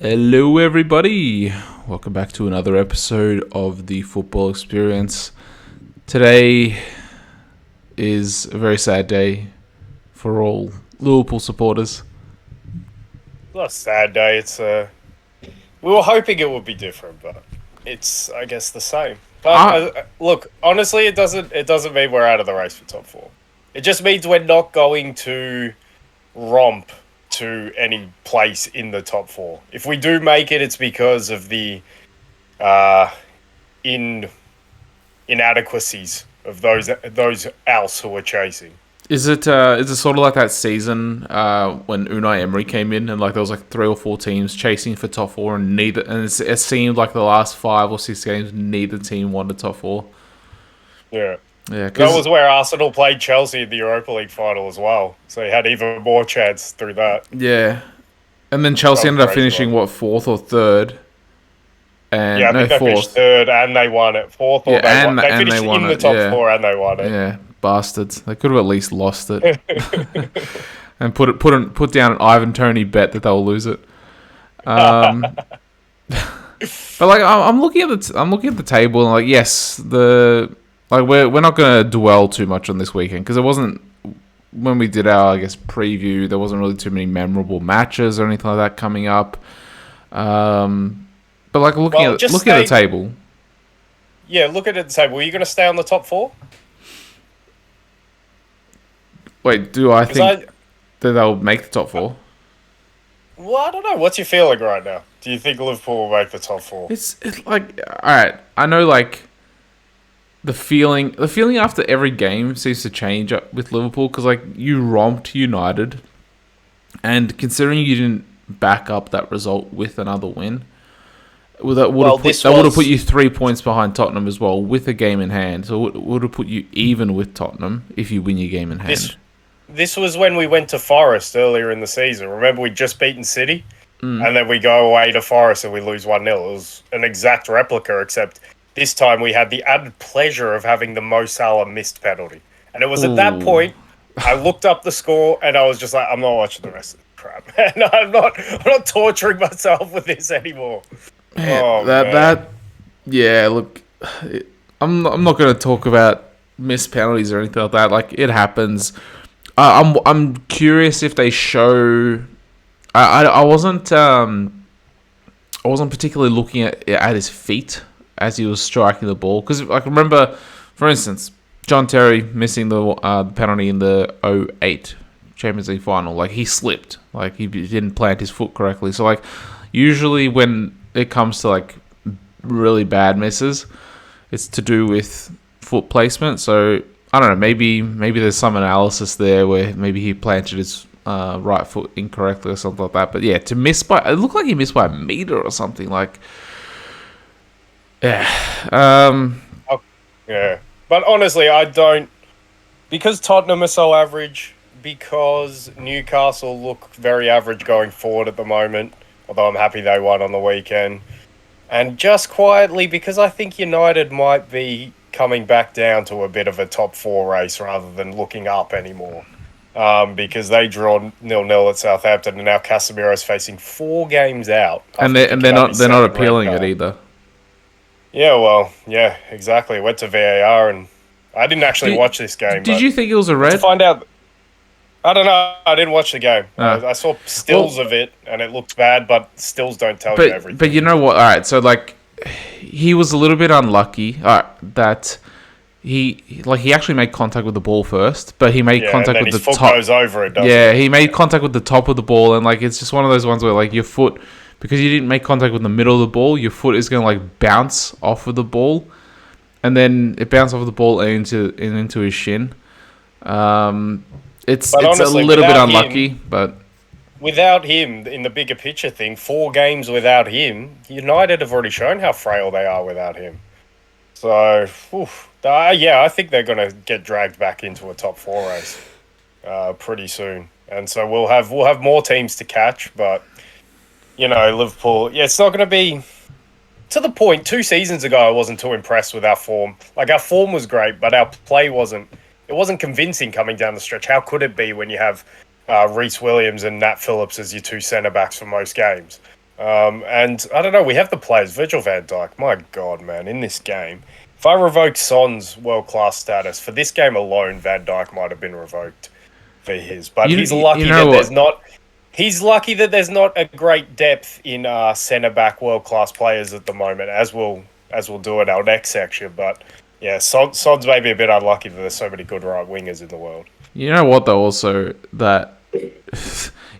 Hello, everybody. Welcome back to another episode of the Football Experience. Today is a very sad day for all Liverpool supporters. It's not a sad day. We were hoping it would be different, but it's I guess the same. But I, look, honestly, it doesn't mean we're out of the race for top four. It just means we're not going to romp to any place in the top four. If we do make it, it's because of the uh, in inadequacies of those else who are chasing. is it sort of like that season when Unai Emery came in and like there was like 3 or 4 teams chasing for top four and it seemed like the last 5 or 6 games neither team won the top four. Yeah. Yeah, That because was where Arsenal played Chelsea in the Europa League final as well. So he had even more chance through that. yeah, and then That Chelsea was ended up crazy finishing one. what fourth or third, Yeah, and I no think they finished fourth. third and they won it. Fourth or Yeah, they won. They and they finished won in the it. top Yeah. four and they won Yeah, bastards. They could have at least lost it and put down an Ivan Tony bet that they'll lose it. Um, it. but like I'm looking at the table and like yes, we're not gonna dwell too much on this weekend because it wasn't when we did our preview. There wasn't really too many memorable matches or anything like that coming up. But like Well, just looking at the stay. table. Yeah, look at it and say, were you going to stay on the top four? Wait, do I Because think that they'll make the top four? well, I don't know. What's your feeling right now? Do you think Liverpool will make the top four? It's like all right. I know like the feeling after every game seems to change with Liverpool because like you romped United, and considering you didn't back up that result with another win, Well, this that would have put was you 3 points behind Tottenham as well with a game in hand. So it would have put you even with Tottenham if you win your game in this hand. this was when we went to Forest earlier in the season. Remember, we'd just beaten City, Mm. and then we go away to Forest and we lose 1-0. It was an exact replica, except this time we had the added pleasure of having the Mo Salah missed penalty. And it was at that Ooh, point I looked up the score and I was just like, I'm not watching the rest of the crap. And I'm not torturing myself with this anymore. man, Oh that man. that yeah. Look, I'm not going to talk about missed penalties or anything like that. Like it happens. I'm curious if they show. I wasn't particularly looking at his feet as he was striking the ball because like remember, for instance, John Terry missing the penalty in the '08 Champions League final. Like he slipped, like he didn't plant his foot correctly. So like usually when it comes to like really bad misses, it's to do with foot placement. So I don't know. Maybe there's some analysis there where maybe he planted his right foot incorrectly or something like that. But yeah, to miss by it looked like he missed by a meter or something. Like yeah, Oh, yeah. But honestly, I don't because Tottenham are so average, because Newcastle look very average going forward at the moment, although I'm happy they won on the weekend. And just quietly, because I think United might be coming back down to a bit of a top four race rather than looking up anymore. Because they draw 0-0 at Southampton, and now Casemiro's facing 4 games out and after picking up his they're not second red appealing it card. either. Yeah, well, yeah, exactly. Went to VAR, and I didn't actually Did, watch this game, did but you think it was a to red? find out, I don't know. I didn't watch the game. Ah, I saw well, stills of it, and it looked bad, but stills don't tell you but everything. you know what? All right, so like he was a little bit unlucky. That he actually made contact with the ball first, but he made Yeah, and contact then with his the foot top. goes over it, doesn't Yeah, it? he made Yeah. contact with the top of the ball, and like it's just one of those ones where like your foot, because you didn't make contact with the middle of the ball, your foot is gonna like bounce off of the ball, and then it bounced off of the ball and into his shin. Um, But it's a honestly, little bit unlucky, but without him in the bigger picture thing, 4 games without him, United have already shown how frail they are without him. So, yeah, I think they're going to get dragged back into a top four race pretty soon, and so we'll have more teams to catch. But Liverpool, yeah, it's not going to be to the point. 2 seasons ago, I wasn't too impressed with our form. Like our form was great, but our play wasn't. It wasn't convincing coming down the stretch. How could it be when you have Reece Williams and Nat Phillips as your two centre backs for most games? And I don't know, we have the players. Virgil van Dijk, my God, man, in this game. If I revoke Son's world-class status, for this game alone, Van Dijk might have been revoked for his. But You he's you lucky know that there's what? not... He's lucky that there's not a great depth in centre-back world-class players at the moment, as we'll do in our next section. But, yeah, Son's maybe a bit unlucky that there's so many good right wingers in the world. You know what though? Also that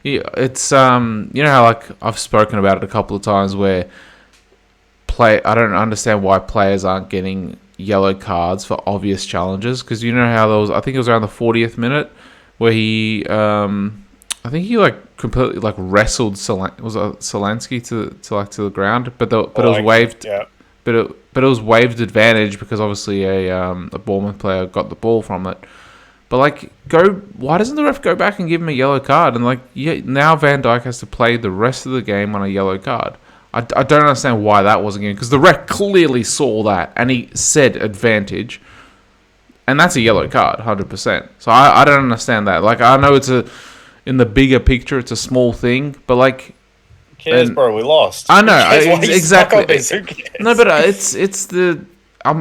yeah, it's you know how like I've spoken about it a couple of times where I don't understand why players aren't getting yellow cards for obvious challenges, because you know how there was, I think it was around the 40th minute where he I think he like completely like wrestled Solanski to the ground, but it was waived. Yeah. But it was waived advantage because obviously a Bournemouth player got the ball from it. But like, why doesn't the ref go back and give him a yellow card? And like, yeah, now Van Dijk has to play the rest of the game on a yellow card. I don't understand why that wasn't given, because the ref clearly saw that and he said advantage, and that's a yellow card, 100%. So I don't understand that. Like, I know in the bigger picture it's a small thing, but like, Who cares, bro? We lost. I know, Exactly. exactly. No, but it's the I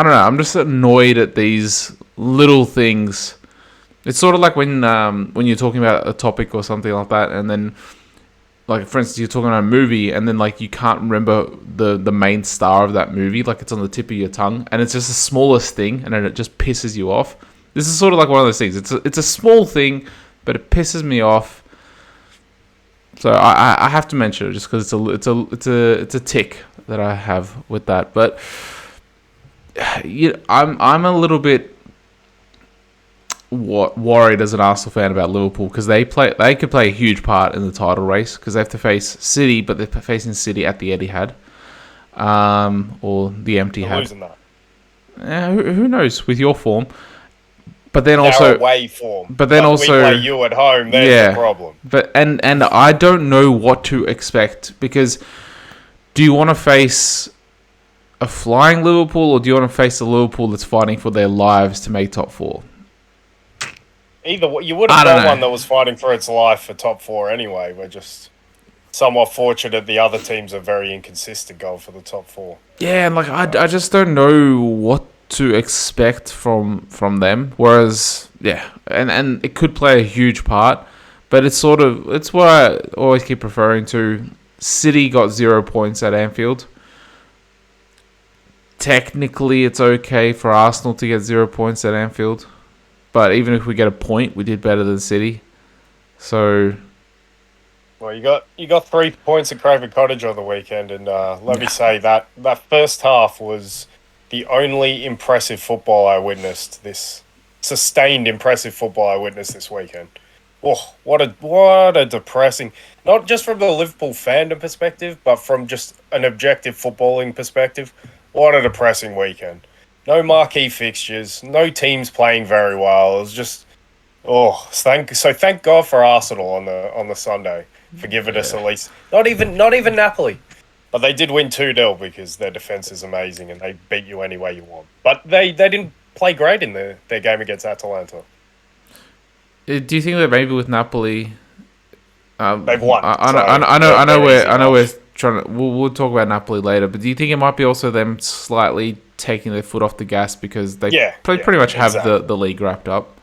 don't know. I'm just annoyed at these little things. It's sort of like when you're talking about a topic or something like that, and then, like, for instance, you're talking about a movie, and then like you can't remember the main star of that movie, like it's on the tip of your tongue, and it's just the smallest thing, and then it just pisses you off. This is sort of like one of those things. It's a small thing, but it pisses me off. So I have to mention it just because it's a tick that I have with that, but. I'm a little bit worried as an Arsenal fan about Liverpool, because they could play a huge part in the title race, because they have to face City, but they're facing City at the Etihad, or the Etihad. Losing that. Who knows with your form? But then also away form. But then also we play you at home. There's the problem. But and I don't know what to expect, because do you want to face a flying Liverpool, or do you want to face a Liverpool that's fighting for their lives to make top four? Either way, you would have got one that was fighting for its life for top four anyway. We're just somewhat fortunate the other teams are very inconsistent going for the top four. Yeah, and like I just don't know what to expect from them. Whereas, yeah, and it could play a huge part, but it's what I always keep referring to. City got 0 points at Anfield. Technically, it's okay for Arsenal to get 0 points at Anfield, but even if we get a point, we did better than City. So, well, you got 3 points at Craven Cottage on the weekend, and let me say that first half was the only impressive football I witnessed. This sustained impressive football I witnessed this weekend. Oh, what a depressing, not just from the Liverpool fandom perspective, but from just an objective footballing perspective. What a depressing weekend. No marquee fixtures, no teams playing very well. It was just, thank God for Arsenal on the Sunday for giving us at least not even Napoli, but they did win 2-0 because their defense is amazing and they beat you any way you want. But they didn't play great in their game against Atalanta. Do you think that maybe with Napoli, they've won? I know we're trying to. We'll talk about Napoli later, but do you think it might be also them slightly taking their foot off the gas because they pretty much have the league wrapped up?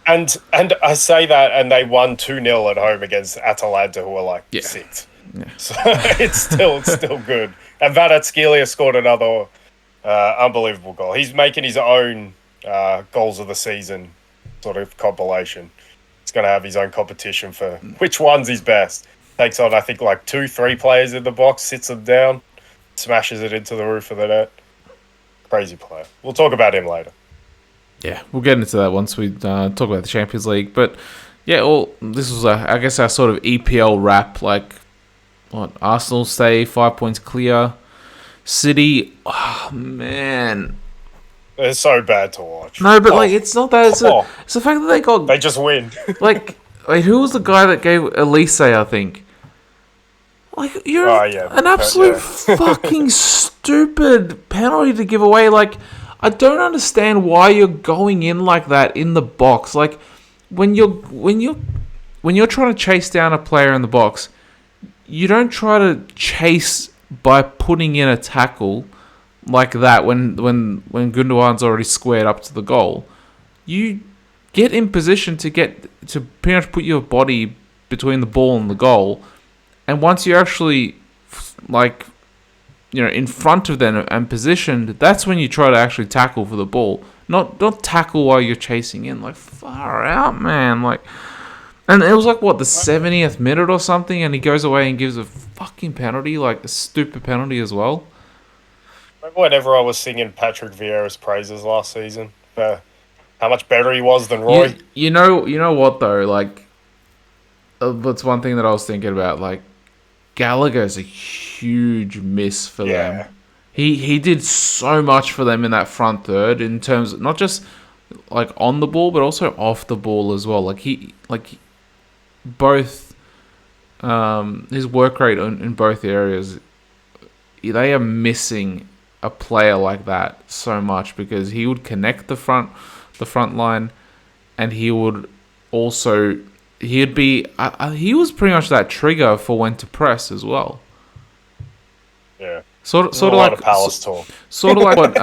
And I say that, and they won 2-0 at home against Atalanta, who are like sixth. Yeah. So it's still good. And Kvaratskhelia scored another unbelievable goal. He's making his own goals of the season sort of compilation. He's going to have his own competition for which one's his best. Takes on, I think, like 2-3 players in the box, sits them down, smashes it into the roof of the net. Crazy player. We'll talk about him later. Yeah, we'll get into that once we talk about the Champions League. But yeah, this was, I guess, our sort of EPL wrap. Like, Arsenal stay 5 points clear. City, oh man, they're so bad to watch. No, but like, it's not that. It's the fact that they just win. like, who was the guy that gave Elise? I think. Like, you're an absolute fucking stupid penalty to give away. Like, I don't understand why you're going in like that in the box. Like, when you're trying to chase down a player in the box, you don't try to chase by putting in a tackle like that when Gundogan's already squared up to the goal. You get in position to pretty much put your body between the ball and the goal, and once you're actually in front of them and positioned, that's when you try to actually tackle for the ball. Not tackle while you're chasing in. Like, far out, man. Like, and it was like, what, the 70th minute or something, and he goes away and gives a fucking penalty, like a stupid penalty as well. Remember whenever I was singing Patrick Vieira's praises last season for how much better he was than Roy? You know what, though? Like, that's one thing that I was thinking about. Like, Gallagher's a huge miss for them. He did so much for them in that front third in terms of not just like on the ball but also off the ball as well. Both his work rate in both areas, they are missing a player like that so much because he would connect the front line, and he would also he was pretty much that trigger for when to press as well. Yeah. Sort of like Palace talk. Sort of like what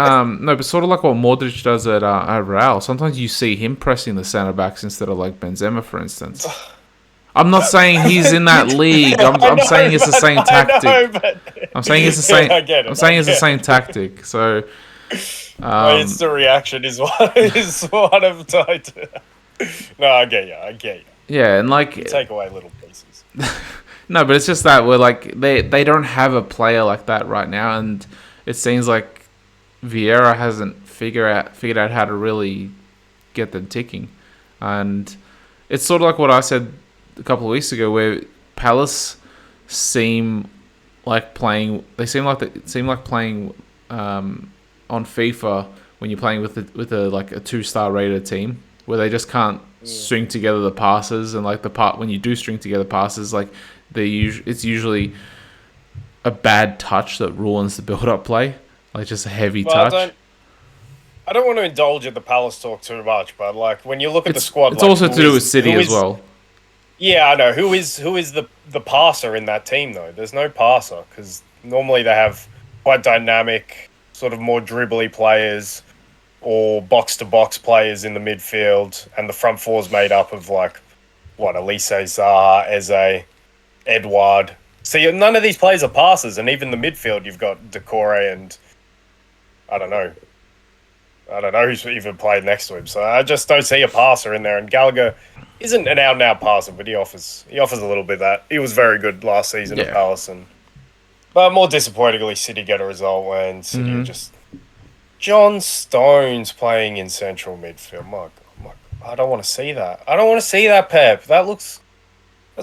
sort of like what Modric does at Real. Sometimes you see him pressing the centre backs instead of like Benzema, for instance. I'm not saying he's in that league. I'm saying it's the same tactic. I'm saying it's the same. I'm saying it's the same tactic. So it's the reaction is what I'm trying to. No, I get you. Yeah, and like you take away little pieces. No, but it's just that we're like they don't have a player like that right now, and it seems like Vieira hasn't figured out how to really get them ticking, and it's sort of like what I said a couple of weeks ago, where Palace seem like playing. They seem like playing on FIFA when you're playing with a 2-star rated team, where they just can't string together the passes, and like when you do string together passes, like it's usually a bad touch that ruins the build-up play, like just a heavy touch. I don't want to indulge in the Palace talk too much, but like when you look at the squad, it's also to do with City as well. Yeah, I know. Who is the passer in that team though? There's no passer because normally they have quite dynamic, sort of more dribbly players or box-to-box players in the midfield, and the front four is made up of Elise, Zaha, Eze, Edouard. See, none of these players are passers, and even the midfield, you've got Decore and I don't know who's even played next to him. So I just don't see a passer in there, and Gallagher isn't an out-and-out passer, but he offers a little bit of that. He was very good last season at Palace, but more disappointingly, City get a result when City just... John Stones playing in central midfield. My God, I don't want to see that. I don't want to see that, Pep. That's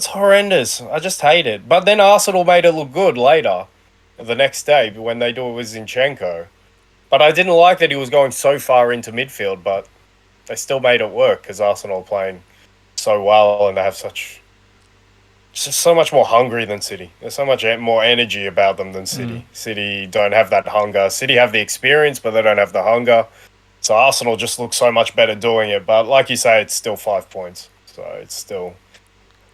horrendous. I just hate it. But then Arsenal made it look good later, the next day, when they do it with Zinchenko. But I didn't like that he was going so far into midfield, but they still made it work because Arsenal are playing so well and they have so much more hungry than City. There's so much more energy about them than City. City don't have that hunger. City have the experience, but they don't have the hunger. So Arsenal just looks so much better doing it. But like you say, it's still 5 points. So it's still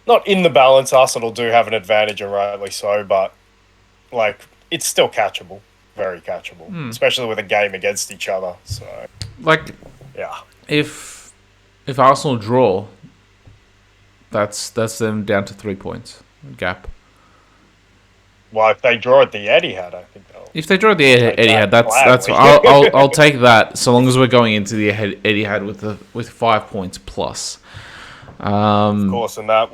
not in the balance. Arsenal do have an advantage, and rightly so. But it's still catchable, very catchable, especially with a game against each other. So if Arsenal draw, that's them down to 3 points gap. Well, if they draw at the Etihad, I think they'll... If they draw at the Etihad, that's I'll take that, so long as we're going into the Etihad with 5 points plus. Of course, and that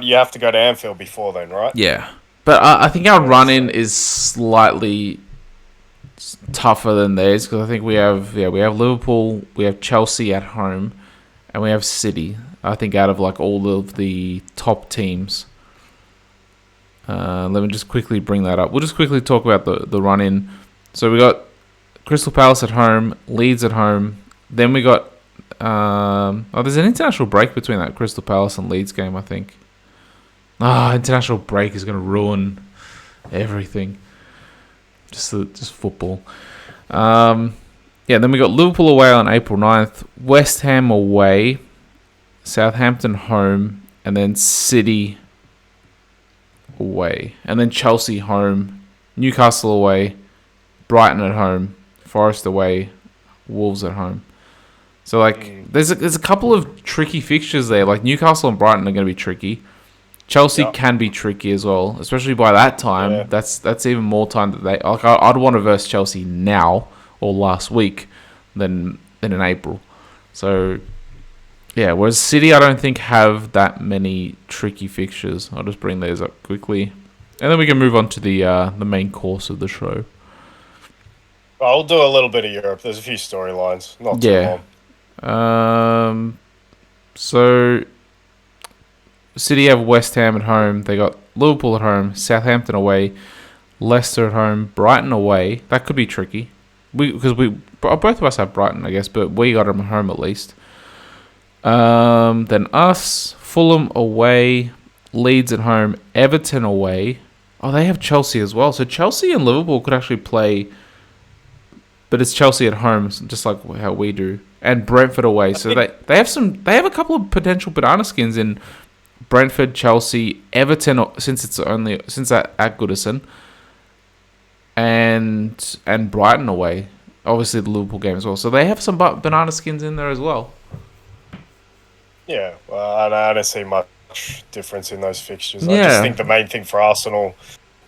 you have to go to Anfield before then, right? Yeah, but I think our run-in is slightly tougher than theirs because I think we have Liverpool, we have Chelsea at home, and we have City. I think out of all of the top teams. Let me just quickly bring that up. We'll just quickly talk about the run-in. So we got Crystal Palace at home, Leeds at home. Then we got... there's an international break between that Crystal Palace and Leeds game, I think. International break is going to ruin everything. Just football. Then we got Liverpool away on April 9th, West Ham away, Southampton home, and then City away, and then Chelsea home, Newcastle away, Brighton at home, Forest away, Wolves at home. So there's a couple of tricky fixtures there. Like Newcastle and Brighton are going to be tricky. Chelsea Yep. can be tricky as well, especially by that time. Yeah. That's even more time that they like. I'd want to verse Chelsea now or last week than in April. So yeah, whereas City, I don't think have that many tricky fixtures. I'll just bring those up quickly, and then we can move on to the main course of the show. I'll do a little bit of Europe. There's a few storylines, not too Yeah. long. So City have West Ham at home. They got Liverpool at home, Southampton away, Leicester at home, Brighton away. That could be tricky. Because both of us have Brighton, I guess, but we got them at home at least. Then us, Fulham away, Leeds at home, Everton away. Oh, they have Chelsea as well. So Chelsea and Liverpool could actually play, but it's Chelsea at home, just like how we do, and Brentford away. So they have a couple of potential banana skins in Brentford, Chelsea, Everton, since at Goodison, and Brighton away. Obviously the Liverpool game as well. So they have some banana skins in there as well. Yeah, well, I don't see much difference in those fixtures. I Yeah. just think the main thing for Arsenal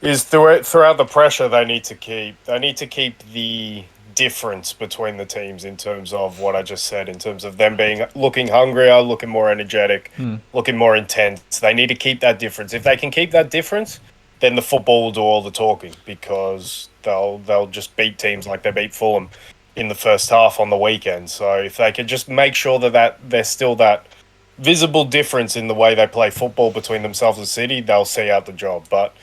is throughout the pressure they need to keep. They need to keep the difference between the teams in terms of what I just said, in terms of them looking hungrier, looking more energetic, looking more intense. They need to keep that difference. If they can keep that difference, then the football will do all the talking, because they'll just beat teams like they beat Fulham in the first half on the weekend. So if they can just make sure that there's still that visible difference in the way they play football between themselves and City, they'll see out the job. But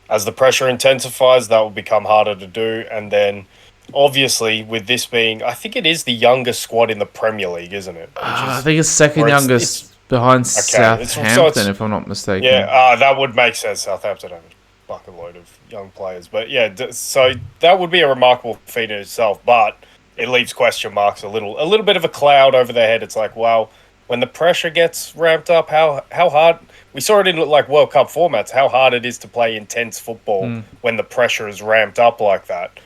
as the pressure intensifies, that will become harder to do. And then, obviously, with this being, I think it is the youngest squad in the Premier League, isn't it? I think it's second youngest behind Southampton, if I'm not mistaken. Yeah, that would make sense. Southampton have a bucket load of young players. But yeah, so that would be a remarkable feat in itself. But it leaves question marks, a little bit of a cloud over their head. It's like, wow, when the pressure gets ramped up, how hard, we saw it in like World Cup formats, how hard it is to play intense football when the pressure is ramped up like that.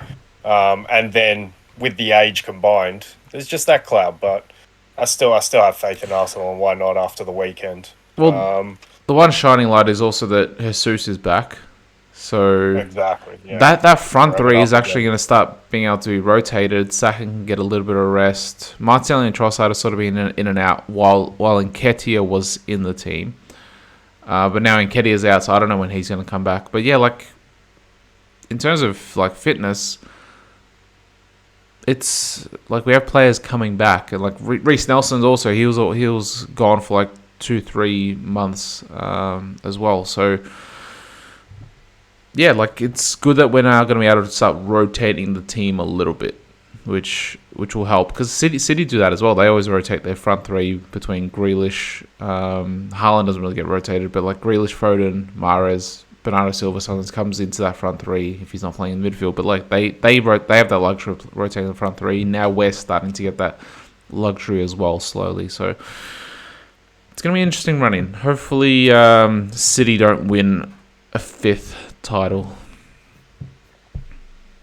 And then with the age combined, there's just that cloud. But I still have faith in Arsenal, and why not after the weekend? Well, the one shining light is also that Jesus is back. So exactly, yeah. That front three is actually going to start being able to be rotated. Saka can get a little bit of rest. Martinelli and Trossard have sort of been in and out while Nketiah was in the team. But now Nketiah's out, so I don't know when he's going to come back. But yeah, like in terms of like fitness, it's like we have players coming back, and like Reece Nelson's also he was gone for like 2-3 months as well. So yeah, like it's good that we're now going to be able to start rotating the team a little bit, which will help, because City do that as well. They always rotate their front three between Grealish, Haaland doesn't really get rotated, but like Grealish, Foden, Mahrez, Bernardo Silva sometimes comes into that front three if he's not playing in midfield. But like they have that luxury of rotating the front three. Now we're starting to get that luxury as well slowly. So it's going to be an interesting running. Hopefully City don't win a fifth title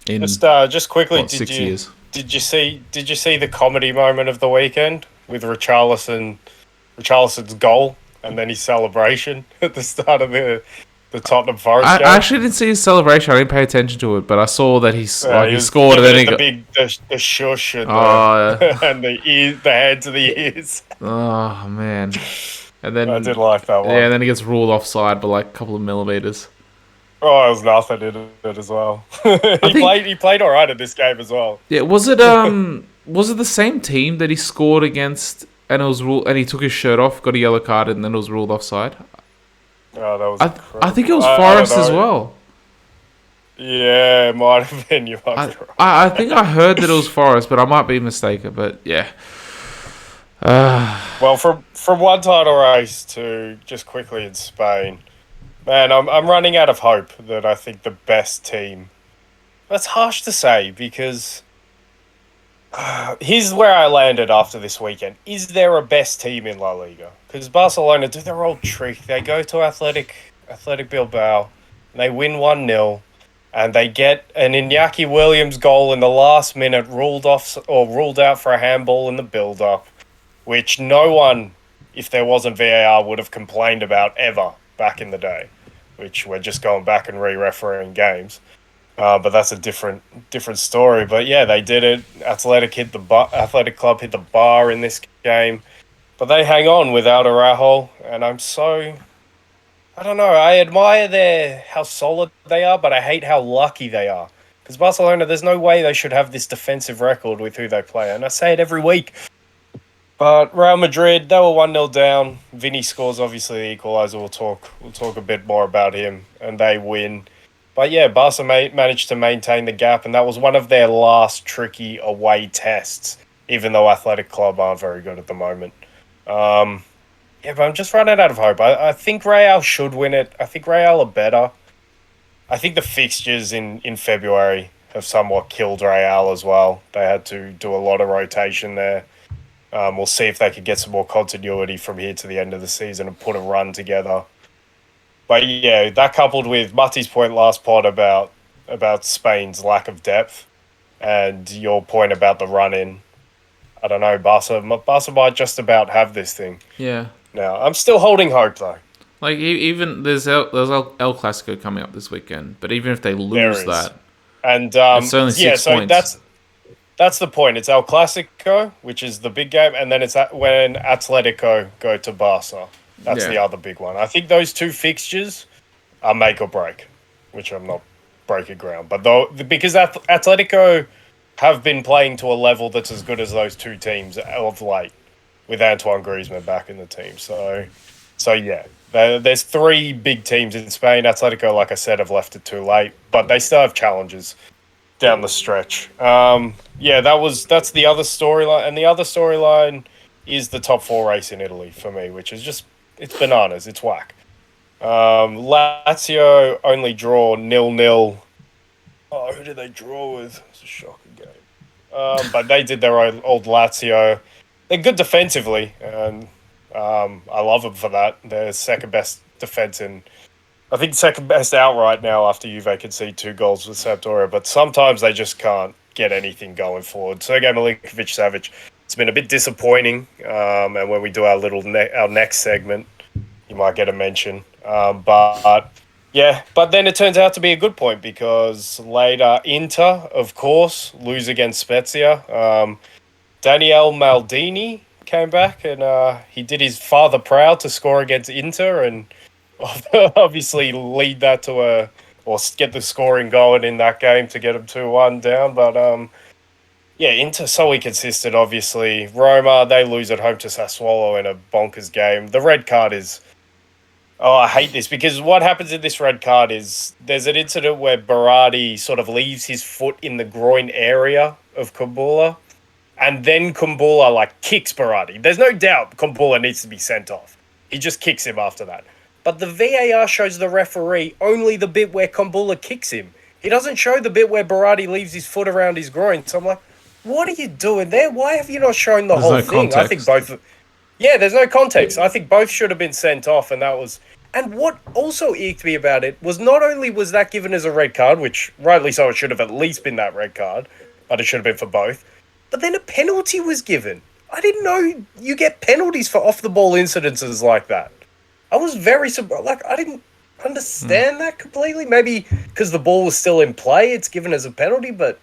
in just quickly, 6 years. Did you see the comedy moment of the weekend with Richarlison's goal and then his celebration at the start of the Tottenham Forest game? I actually didn't see his celebration. I didn't pay attention to it, but I saw that he scored, and then he got the shush and, and the hand to the ears. Oh man! And then I did like that one. Yeah, and then he gets ruled offside by like a couple of millimeters. Oh, it was nothing in it as well. He played all right in this game as well. Yeah, was it the same team that he scored against, and it was ruled, and he took his shirt off, got a yellow card, and then it was ruled offside? Oh, that was. I think it was Forest as well. Yeah, it might have been. You might be right. I think I heard that it was Forest, but I might be mistaken. But yeah. Well, from one title race to just quickly in Spain, man, I'm running out of hope that I think the best team. That's harsh to say, because here's where I landed after this weekend. Is there a best team in La Liga? Because Barcelona do their old trick. They go to Athletic Bilbao. They win 1-0, and they get an Iñaki Williams goal in the last minute ruled off or ruled out for a handball in the build-up, which no one, if there wasn't VAR, would have complained about ever back in the day, which we're just going back and re-refereeing games. But that's a different story. But yeah, they did it. Athletic Club hit the bar in this game, but they hang on without Araujo, and I don't know. I admire how solid they are, but I hate how lucky they are. Because Barcelona, there's no way they should have this defensive record with who they play, and I say it every week. But Real Madrid, they were 1-0 down. Vinny scores obviously the equaliser. We'll talk a bit more about him, and they win. But yeah, Barca managed to maintain the gap, and that was one of their last tricky away tests. Even though Athletic Club aren't very good at the moment. Yeah, but I'm just running out of hope. I think Real should win it. I think Real are better. I think the fixtures in February have somewhat killed Real as well. They had to do a lot of rotation there. We'll see if they could get some more continuity from here to the end of the season and put a run together. But yeah, that coupled with Mati's point last pod about Spain's lack of depth and your point about the run in. I don't know, Barca might just about have this thing. Yeah. Now, I'm still holding hope though. Like even there's El Clasico coming up this weekend, but even if they There lose is. that, And it's only yeah, 6 so points. that's the point. It's El Clasico, which is the big game, and then it's when Atletico go to Barca. That's Yeah. the other big one. I think those two fixtures are make or break, which I'm not breaking ground. But though because Atletico have been playing to a level that's as good as those two teams of late, with Antoine Griezmann back in the team. So yeah, there's three big teams in Spain. Atletico, like I said, have left it too late, but they still have challenges down the stretch. Yeah, that's the other storyline, and the other storyline is the top four race in Italy for me, which is just it's bananas, it's whack. Lazio only draw 0-0. Oh, who did they draw with? It's a shocking game. But they did their old Lazio. They're good defensively, and I love them for that. They're second best defense in I think second best outright now after Juve concede 2 goals with Sampdoria, but sometimes they just can't get anything going forward. Sergej Milinkovic-Savic, it's been a bit disappointing, and when we do our next segment, you might get a mention. But yeah, but then it turns out to be a good point because later Inter, of course, lose against Spezia. Daniele Maldini came back and he did his father proud to score against Inter and obviously lead that to or get the scoring going in that game to get them 2-1 down. But yeah, Inter so inconsistent, obviously. Roma, they lose at home to Sassuolo in a bonkers game. The red card is... Oh, I hate this because what happens in this red card is there's an incident where Berardi sort of leaves his foot in the groin area of Kumbula, and then Kumbula kicks Berardi. There's no doubt Kumbula needs to be sent off. He just kicks him after that. But the VAR shows the referee only the bit where Kumbula kicks him. He doesn't show the bit where Berardi leaves his foot around his groin. So I'm like, what are you doing there? Why have you not shown the There's whole no thing? context. I think both... Yeah, there's no context. I think both should have been sent off, and that was... And what also eked me about it was not only was that given as a red card, which rightly so it should have at least been that red card, but it should have been for both, but then a penalty was given. I didn't know you get penalties for off-the-ball incidences like that. I was very surprised. I didn't understand that completely. Maybe because the ball was still in play, it's given as a penalty, but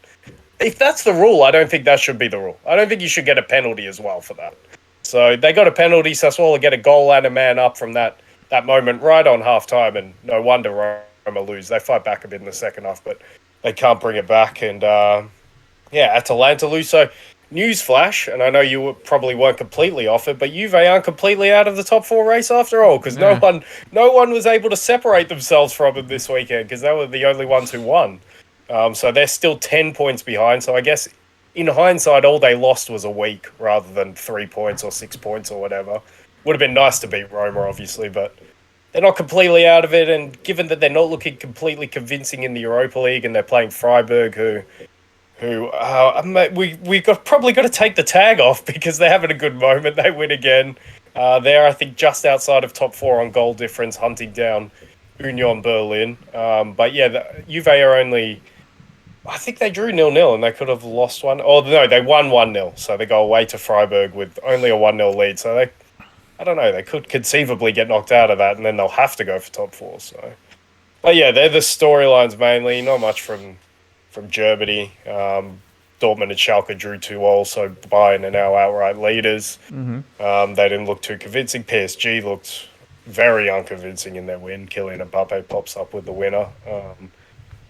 if that's the rule, I don't think that should be the rule. I don't think you should get a penalty as well for that. So they got a penalty. Sassuolo get a goal and a man up from that moment right on half-time, and no wonder Roma lose. They fight back a bit in the second half, but they can't bring it back. And yeah, Atalanta lose. So newsflash, and I know you probably weren't completely off it, but Juve aren't completely out of the top four race after all, because no one was able to separate themselves from them this weekend, because they were the only ones who won. So they're still 10 points behind. So I guess in hindsight, all they lost was a week rather than 3 points or 6 points or whatever. Would have been nice to beat Roma, obviously, but they're not completely out of it. And given that they're not looking completely convincing in the Europa League, and they're playing Freiburg, who we probably got to take the tag off because they're having a good moment. They win again. They're, I think, just outside of top four on goal difference, hunting down Union Berlin. But yeah, Juve are only. I think they drew 0-0 and they could have lost one. Oh no, they won 1-0. So they go away to Freiburg with only a 1-0 lead. So I don't know, they could conceivably get knocked out of that, and then they'll have to go for top four. So, but yeah, they're the storylines mainly. Not much from Germany. Dortmund and Schalke drew 2-2, so Bayern are now outright leaders. They didn't look too convincing. PSG looked very unconvincing in their win. Kylian Mbappe pops up with the winner.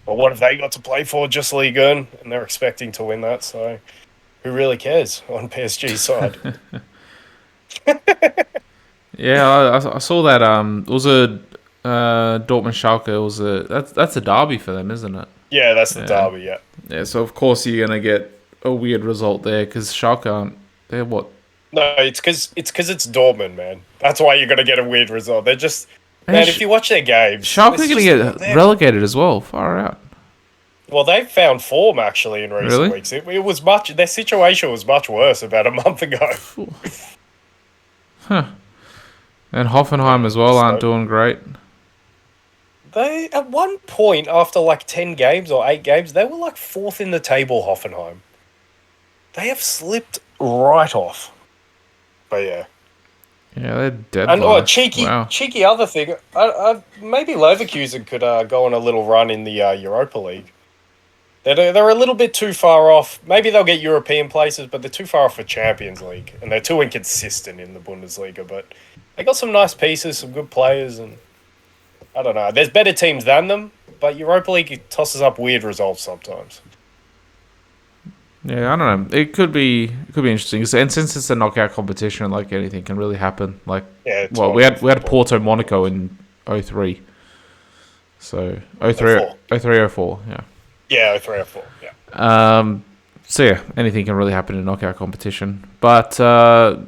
But what have they got to play for? Just Ligue 1, and they're expecting to win that. So, who really cares on PSG's side? Yeah, I saw that. It was a Dortmund Schalke. It was that's a derby for them, isn't it? Yeah, that's the derby. Yeah. Yeah. So of course you're gonna get a weird result there because Schalke aren't. They're what? No, it's because it's Dortmund, man. That's why you're gonna get a weird result. They're just man. If you watch their games, Schalke are gonna get relegated as well. Far out. Well, they've found form actually in recent weeks. It was much. Their situation was much worse about a month ago. Huh. And Hoffenheim as well aren't doing great. They at one point after like 10 games or 8 games, they were like 4th in the table. Hoffenheim. They have slipped right off. But yeah. Yeah, they're dead. And cheeky other thing. Maybe Leverkusen could go on a little run in the Europa League. They're a little bit too far off. Maybe they'll get European places, but they're too far off for Champions League, and they're too inconsistent in the Bundesliga. But they got some nice pieces, some good players, and I don't know. There's better teams than them, but Europa League tosses up weird results sometimes. Yeah, I don't know. It could be interesting, and since it's a knockout competition, like anything can really happen. Like, well, we had Porto Monaco in 03, so 03 04, yeah. Yeah, 03 or 4, yeah. So yeah, anything can really happen in a knockout competition. But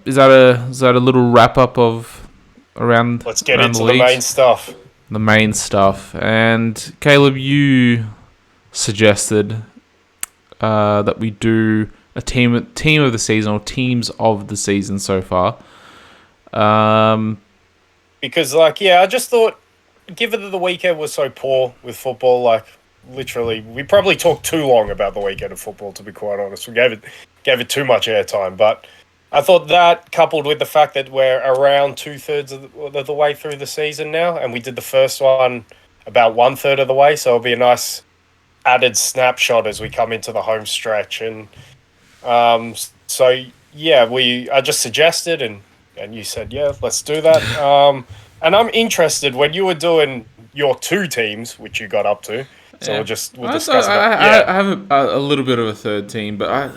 is that a little wrap up of around? Let's get into the main stuff. The main stuff. And Caleb, you suggested that we do a team of the season or teams of the season so far. Because I just thought, given that the weekend was so poor with football, literally, we probably talked too long about the weekend of football, to be quite honest. We gave it too much airtime, but I thought that, coupled with the fact that we're around 2/3 of the way through the season now, and we did the first one about 1/3 of the way, so it'll be a nice added snapshot as we come into the home stretch. And I just suggested, and you said, yeah, let's do that. And I'm interested, when you were doing your 2 teams, which you got up to. So we'll discuss that. I have a little bit of a third team, but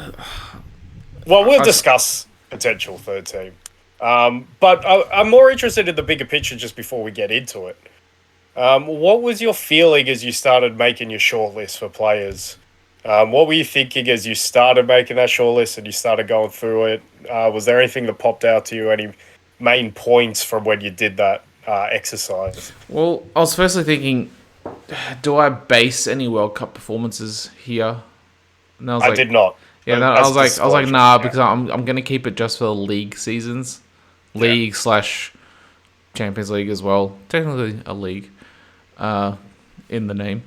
we'll discuss potential third team. But I'm more interested in the bigger picture just before we get into it. What was your feeling as you started making your shortlist for players? What were you thinking as you started making that shortlist and you started going through it? Was there anything that popped out to you? Any main points from when you did that exercise? Well, I was firstly thinking, do I base any World Cup performances here? And I did not. Yeah, no, I was like, nah, because I'm gonna keep it just for the league seasons, league / Champions League as well. Technically a league, in the name,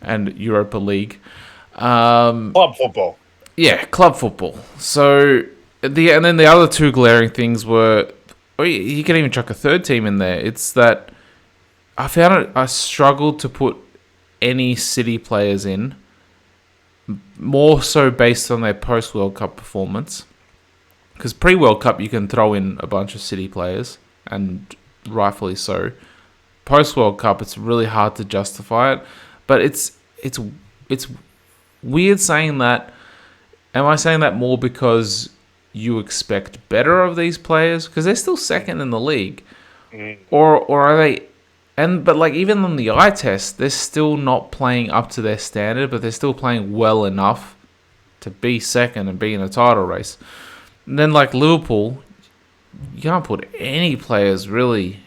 and Europa League. Club football. Yeah, club football. So and then the other 2 glaring things were, you can even chuck a third team in there. It's that I found I struggled to put any City players in, more so based on their post-World Cup performance. Because pre-World Cup, you can throw in a bunch of City players, and rightfully so. Post-World Cup, it's really hard to justify it. But it's weird saying that. Am I saying that more because you expect better of these players? Because they're still second in the league. Or are they... But even on the eye test, they're still not playing up to their standard, but they're still playing well enough to be second and be in a title race. And then Liverpool, you can't put any players really.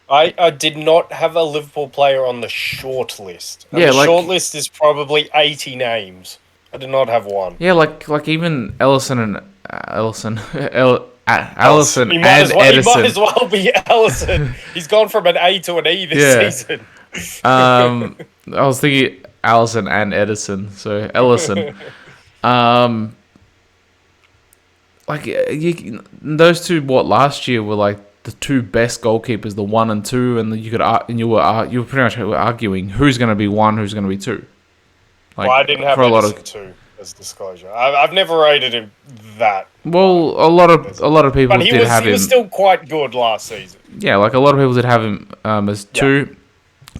I did not have a Liverpool player on the short list. And the short list is probably 80 names. I did not have one. Yeah, even Alisson Allison He might and as well. He might Edison. as well be Allison. He's gone from an A to an E this Yeah. season. I was thinking Allison and Edison, so Ellison. Um, those two, what last year were like the two best goalkeepers, the 1 and 2, and you were pretty much arguing who's going to be 1, who's going to be 2. Well, I didn't have for a lot Edison of too, as disclosure. I've never rated him that. a lot of people But did have he was him. still quite good last season. Yeah, like a lot of people did have him as 2.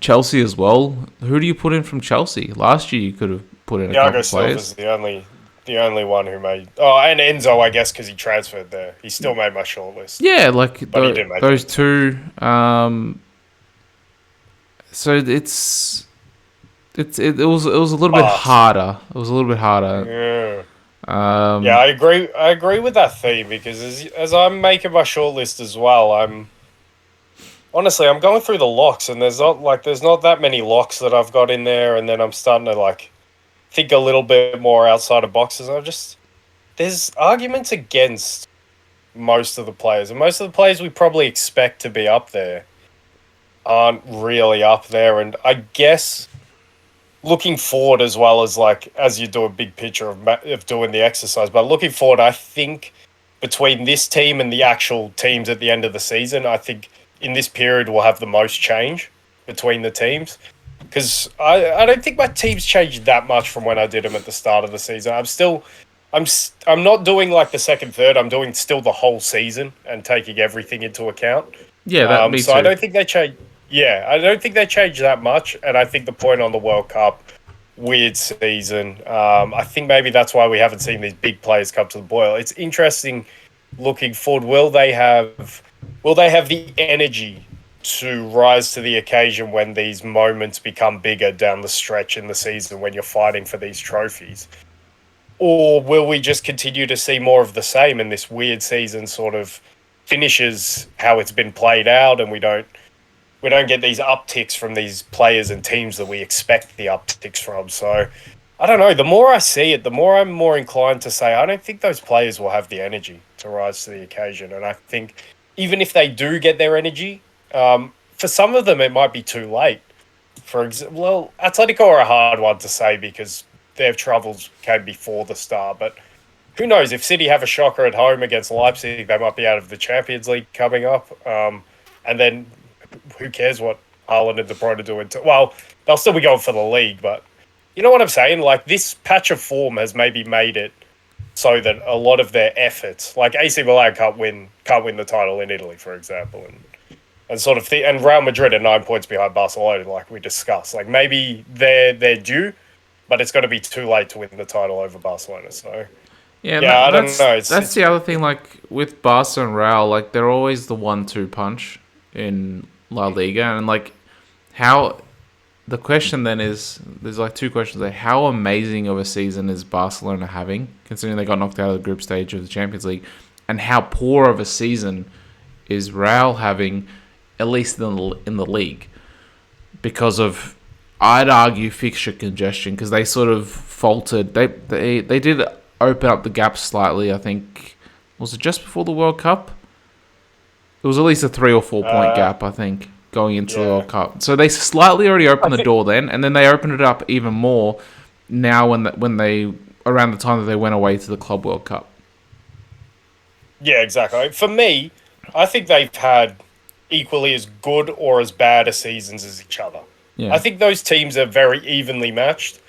Chelsea as well. Who do you put in from Chelsea? Last year you could have put in a couple Thiago players. Silva's the only one who made. Oh, and Enzo, I guess, because he transferred there. He still made my shortlist. Yeah, like But he didn't make those it. two. So it was a little bit Fast. harder. It was a little bit harder. Yeah. Um, I agree. I agree with that theme because as I'm making my shortlist as well, I'm going through the locks and there's not that many locks that I've got in there, and then I'm starting to like think a little bit more outside of boxes. There's arguments against most of the players, and most of the players we probably expect to be up there aren't really up there, and I guess looking forward as well as like as you do a big picture of doing the exercise, but looking forward, I think between this team and the actual teams at the end of the season, I think in this period we'll have the most change between the teams because I don't think my team's changed that much from when I did them at the start of the season. I'm not doing like the second, third. I'm doing still the whole season and taking everything into account. yeah, that me So too. I don't think they change. Yeah, I don't think they changed that much, and I think the point on the World Cup, weird season. I think maybe that's why we haven't seen these big players come to the boil. It's interesting looking forward. Will they have the energy to rise to the occasion when these moments become bigger down the stretch in the season when you're fighting for these trophies? Or will we just continue to see more of the same and this weird season sort of finishes how it's been played out and we don't get these upticks from these players and teams that we expect the upticks from. So I don't know. The more I see it, the more I'm more inclined to say I don't think those players will have the energy to rise to the occasion. And I think even if they do get their energy, for some of them it might be too late. For example, well, Atletico are a hard one to say because their troubles came before the start. But who knows? If City have a shocker at home against Leipzig, they might be out of the Champions League coming up. And then who cares what Haaland and De Bruyne are doing? Well, they'll still be going for the league, but you know what I'm saying? Like this patch of form has maybe made it so that a lot of their efforts, like AC Milan can't win the title in Italy, for example, and sort of and Real Madrid are 9 points behind Barcelona, like we discussed. Like maybe they're due, but it's got to be too late to win the title over Barcelona. So Yeah, I don't know. That's the other thing. Like with Barca and Real, like they're always the 1-2 punch in La Liga, and like how the question then is there's like two questions there. How amazing of a season is Barcelona having, considering they got knocked out of the group stage of the Champions League, and how poor of a season is Real having, at least in the league, because of, I'd argue, fixture congestion, because they sort of faltered. They did open up the gap slightly. I think, was it just before the World Cup? It was at least a 3 or 4 point gap, I think, going into the World Cup. So they slightly already opened the door then, and then they opened it up even more now when they around the time that they went away to the Club World Cup. Yeah, exactly. For me, I think they've had equally as good or as bad a seasons as each other. Yeah. I think those teams are very evenly matched,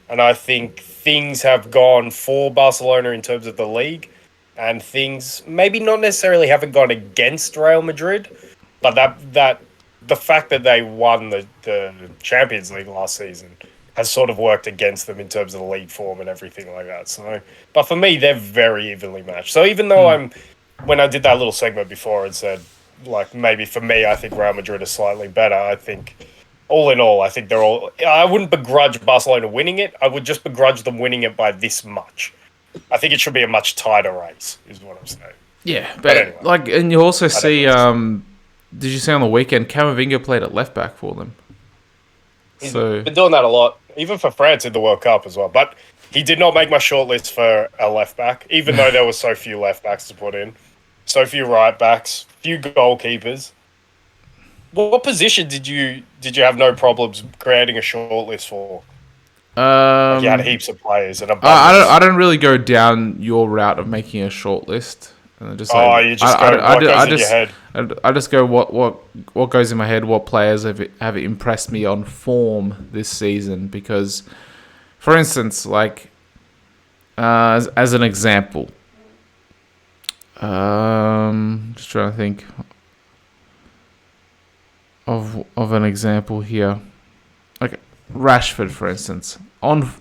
and I think things have gone for Barcelona in terms of the league, and things maybe not necessarily haven't gone against Real Madrid, but that the fact that they won the Champions League last season has sort of worked against them in terms of the league form and everything like that. So, but for me, they're very evenly matched. So even though when I did that little segment before and said, like, maybe for me, I think Real Madrid is slightly better, I think all in all, I think they're all... I wouldn't begrudge Barcelona winning it. I would just begrudge them winning it by this much. I think it should be a much tighter race, is what I'm saying. Yeah, but anyway, like, and you also see, did you see on the weekend, Camavinga played at left back for them? He's So been doing that a lot, even for France in the World Cup as well. But he did not make my shortlist for a left back, even though there were so few left backs to put in. so few right backs, few goalkeepers. What position did you have no problems creating a shortlist for? Like you had Um, heaps of players, an I abundance. don't really go down your route of making a short list. And I just like Oh, you just go what goes in your head. I just go what goes in my head. What players have impressed me on form this season? Because, for instance, like as an example, just trying to think of an example here. Like Rashford, for instance, on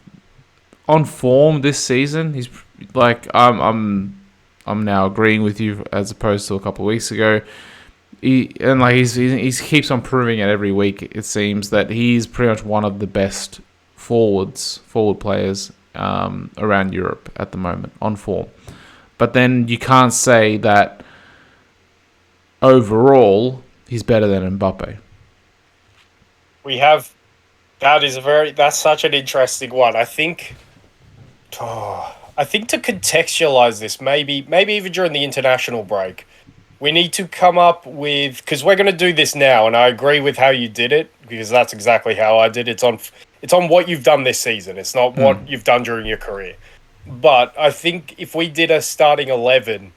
form this season, he's like I'm now agreeing with you as opposed to a couple of weeks ago. He keeps on proving it every week. It seems that he's pretty much one of the best forward players around Europe at the moment on form. But then you can't say that overall he's better than Mbappe. We have that's such an interesting one. I think to contextualize this, maybe even during the international break, we need to come up with, because we're going to do this now, and I agree with how you did it because that's exactly how I did. It's on what you've done this season. It's not what you've done during your career. But I think if we did a starting 11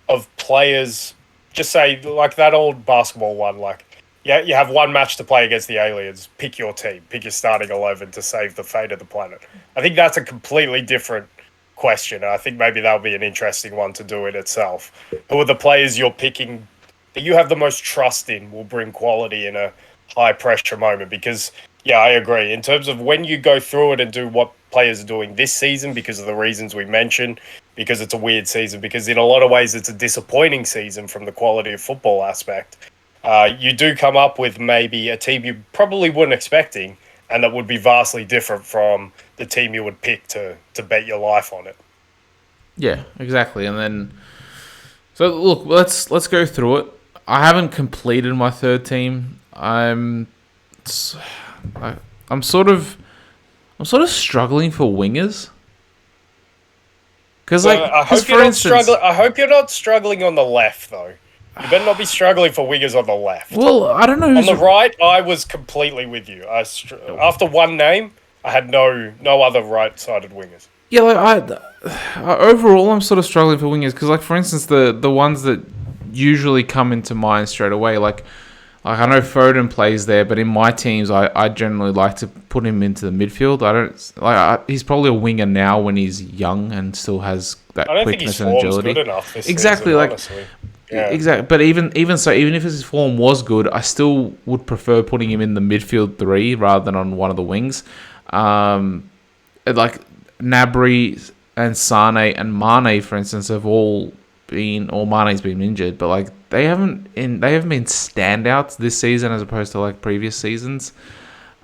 of players, just say like that old basketball one, like yeah, you have one match to play against the aliens. Pick your team, pick your starting 11 to save the fate of the planet. I think that's a completely different question. I think maybe that'll be an interesting one to do in itself. Who are the players you're picking that you have the most trust in will bring quality in a high pressure moment? Because yeah, I agree. In terms of when you go through it and do what players are doing this season because of the reasons we mentioned, because it's a weird season, because in a lot of ways it's a disappointing season from the quality of football aspect. You do come up with maybe a team you probably weren't expecting, and that would be vastly different from the team you would pick to bet your life on it. Yeah, exactly. And then, so look, let's go through it. I haven't completed my third team. I'm sort of struggling for wingers. Because I hope you're not struggling on the left though. You better not be struggling for wingers on the left. Well, I don't know. On the right, I was completely with you. After one name, I had no other right-sided wingers. Yeah, like overall, I'm sort of struggling for wingers because, like, for instance, the ones that usually come into mind straight away, like I know Foden plays there, but in my teams, I generally like to put him into the midfield. He's probably a winger now when he's young and still has that quickness and agility. Good enough this exactly, season, like honestly. Yeah. exactly. But even so, even if his form was good, I still would prefer putting him in the midfield three rather than on one of the wings. Like Gnabry and Sane and Mane, for instance, have all been, or Mane's been injured, but like they haven't been standouts this season as opposed to like previous seasons.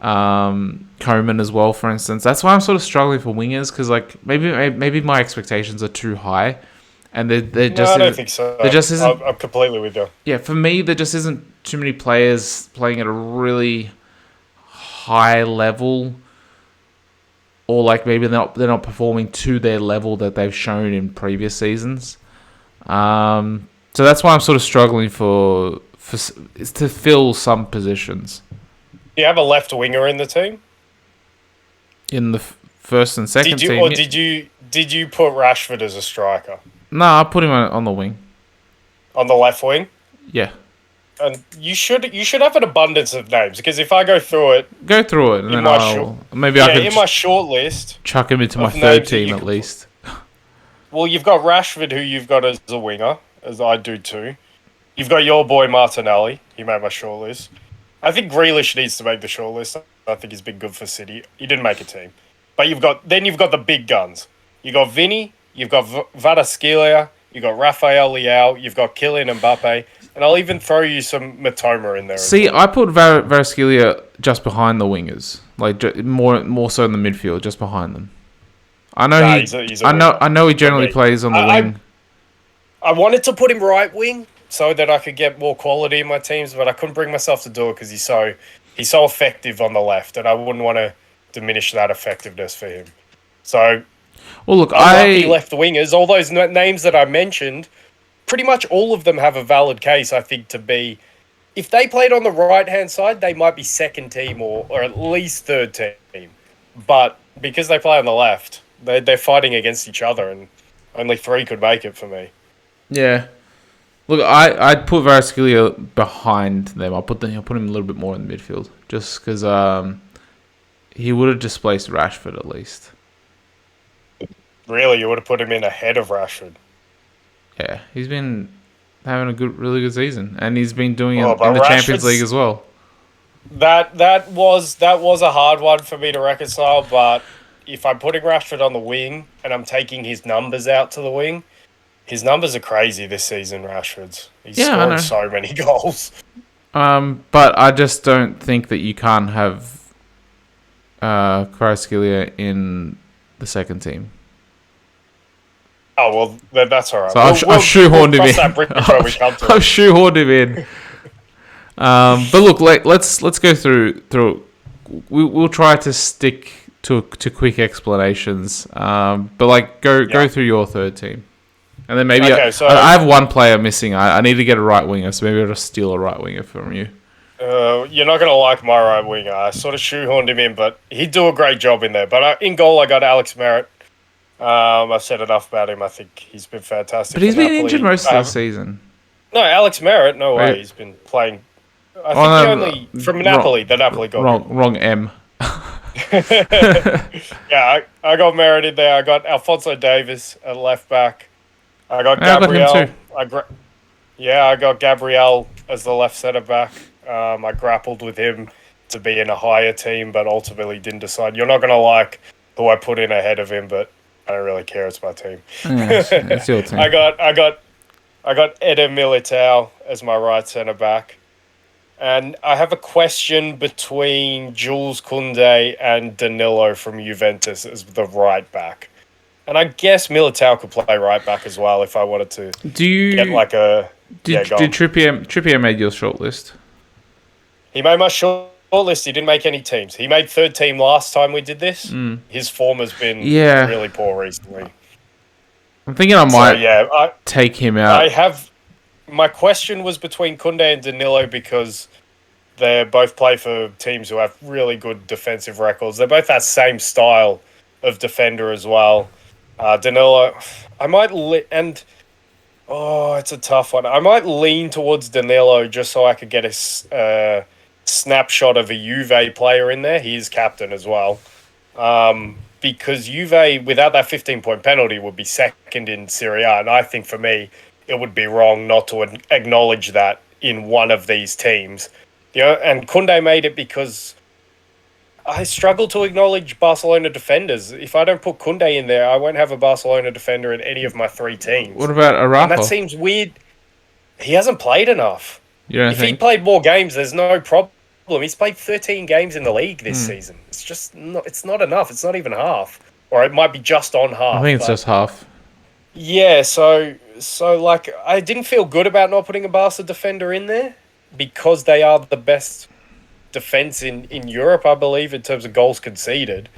Coman as well, for instance. That's why I'm sort of struggling for wingers because like maybe my expectations are too high, and they just I don't think so. There just isn't. I'm completely with you. Yeah, for me, there just isn't too many players playing at a really high level, or like maybe they're not performing to their level that they've shown in previous seasons. So that's why I'm sort of struggling for to fill some positions. Do you have a left winger in the team? In the first and second team. Or did you put Rashford as a striker? No, I put him on the wing. On the left wing? Yeah. And you should have an abundance of names because if I go through it, and then I could in my short list, chuck him into my third team at least. Well, you've got Rashford, who you've got as a winger, as I do too. You've got your boy Martinelli. He made my short list. I think Grealish needs to make the short list. I think he's been good for City. He didn't make a team, but you've got the big guns. You got Vinny. You've got Kvaratskhelia. You've got Rafael Leao. You've got Kylian Mbappe. And I'll even throw you some Matoma in there. See, I put Kvaratskhelia just behind the wingers, like more so in the midfield, just behind them. I know I know he generally plays on the wing. I wanted to put him right wing so that I could get more quality in my teams, but I couldn't bring myself to do it because he's so effective on the left, and I wouldn't want to diminish that effectiveness for him. So, well, look, left wingers, all those names that I mentioned, pretty much all of them have a valid case, I think, to be. If they played on the right-hand side, they might be second team or at least third team. But because they play on the left, they're fighting against each other, and only 3 could make it for me. Yeah. Look, I'd put Varaskelia behind them. I'll put him a little bit more in the midfield, just because he would have displaced Rashford at least. Really, you would have put him in ahead of Rashford. Yeah, he's been having a really good season, and he's been doing it but in the Champions Rashford's- League as well. That was a hard one for me to reconcile, but if I'm putting Rashford on the wing and I'm taking his numbers out to the wing, his numbers are crazy this season, Rashford's. He's scoring so many goals. But I just don't think that you can't have Kvaratskhelia in the second team. Oh, well, that's all right. So I've shoehorned him in. I've shoehorned him in. But look, let's go through. We'll try to stick to quick explanations. But go through your third team, and then maybe I have one player missing. I need to get a right winger, so maybe I'll just steal a right winger from you. You're not gonna like my right winger. I sort of shoehorned him in, but he'd do a great job in there. But in goal, I got Alex Merritt. I've said enough about him. I think he's been fantastic. But he's been injured most of the season. No, Alex Merritt, no way. He's been playing. I think only from Napoli. The Napoli got wrong M. Yeah, I got Merritt in there. I got Alphonso Davies at left back. I got Gabriel. I got him too. I got Gabriel as the left centre back. I grappled with him to be in a higher team, but ultimately didn't decide. You're not going to like who I put in ahead of him, but I don't really care. It's my team. Yeah, it's your team. I got Eder Militao as my right centre back. And I have a question between Jules Koundé and Danilo from Juventus as the right back. And I guess Militao could play right back as well if I wanted to get like a... Did Trippier made your shortlist? He made my shortlist. He didn't make any teams. He made third team last time we did this. His form has been really poor recently. I'm thinking I might take him out. My question was between Koundé and Danilo because they both play for teams who have really good defensive records. They both have the same style of defender as well. Danilo, I might... it's a tough one. I might lean towards Danilo just so I could get a snapshot of a Juve player in there. He is captain as well. Because Juve, without that 15-point penalty, would be second in Serie A. And I think for me, it would be wrong not to acknowledge that in one of these teams. And Koundé made it because I struggle to acknowledge Barcelona defenders. If I don't put Koundé in there, I won't have a Barcelona defender in any of my 3 teams. What about Araujo? And that seems weird. He hasn't played enough. If he played more games, there's no problem. He's played 13 games in the league this season. It's just not, it's not enough. It's not even half. Or it might be just on half. I think it's just half. Yeah, so like I didn't feel good about not putting a Barca defender in there because they are the best defense in Europe, I believe, in terms of goals conceded.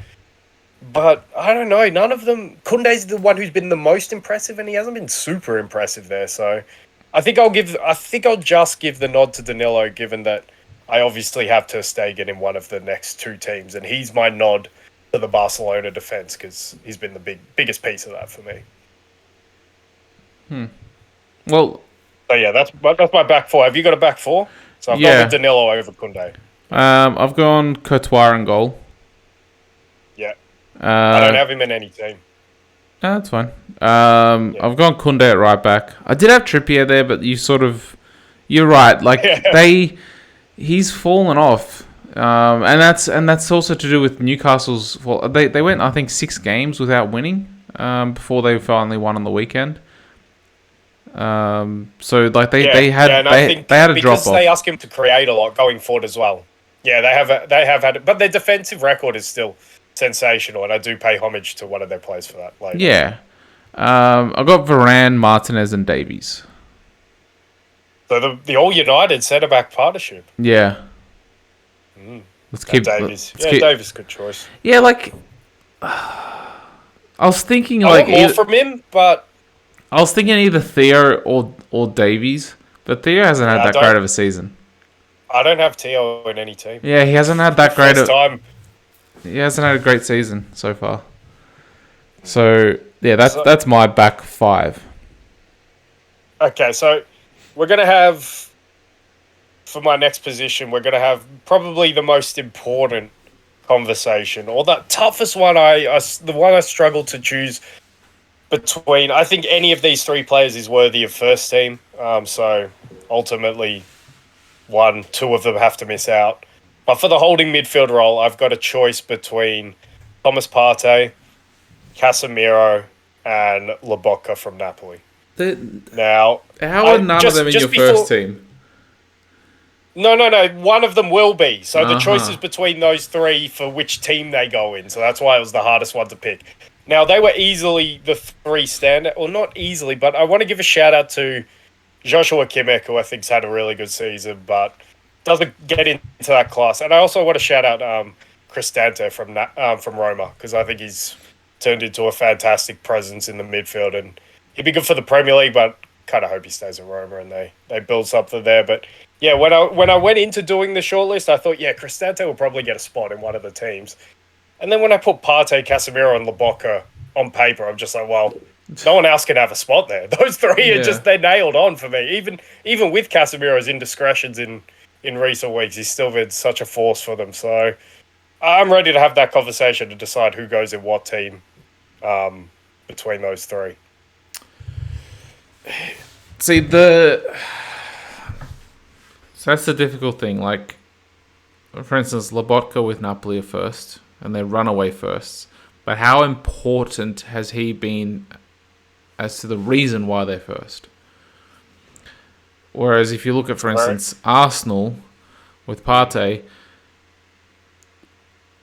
But I don't know, none of them. Koundé's the one who's been the most impressive, and he hasn't been super impressive there. So I think I'll just give the nod to Danilo, given that I obviously have Ter Stegen in one of the next 2 teams, and he's my nod to the Barcelona defense because he's been the biggest piece of that for me. Well, so yeah, that's my back 4. Have you got a back 4? So I've gone with Danilo over Koundé. I've gone Courtois in goal. Yeah, I don't have him in any team. No, that's fine. I've gone Koundé at right back. I did have Trippier there, but you're right. Like he's fallen off, and that's also to do with Newcastle's. Well, they went I think 6 games without winning before they finally won on the weekend. So like they had a drop off because they ask him to create a lot going forward as well. Yeah, they have had it, but their defensive record is still sensational, and I do pay homage to one of their players for that later. Yeah, I got Varane, Martinez, and Davies. So the all United centre back partnership. Yeah. Let's keep Davies. Davies, good choice. Yeah, like I was thinking I want more from him, but I was thinking either Theo or Davies, but Theo hasn't had that great of a season. I don't have Theo in any team. Yeah, he hasn't had that great of. Time. He hasn't had a great season so far. So yeah, that's my back five. Okay, so we're gonna have for my next position. We're gonna have probably the most important conversation, or the toughest one. The one I struggle to choose between. I think any of these three players is worthy of first team. So ultimately, two of them have to miss out. But for the holding midfield role, I've got a choice between Thomas Partey, Casemiro, and Lobotka from Napoli. Now, how are none of them in your first team? No. One of them will be. So the choice is between those three for which team they go in. So that's why it was the hardest one to pick. Now, they were easily the three standout. Well, not easily, but I want to give a shout out to Joshua Kimmich, who I think's had a really good season, but doesn't get into that class. And I also want to shout out Cristante from Roma, because I think he's turned into a fantastic presence in the midfield, and he'd be good for the Premier League, but kind of hope he stays at Roma and they build something there. But yeah, when I went into doing the shortlist, I thought, yeah, Cristante will probably get a spot in one of the teams. And then when I put Partey, Casemiro, and Lobotka on paper, I'm just like, well, no one else can have a spot there. Those three are they're nailed on for me. Even with Casemiro's indiscretions in recent weeks, he's still been such a force for them. So I'm ready to have that conversation to decide who goes in what team between those three. See, so that's the difficult thing. Like, for instance, Lobotka with Napoli are first, and they're runaway firsts. But how important has he been as to the reason why they're first? Whereas if you look at, for instance, Arsenal with Partey,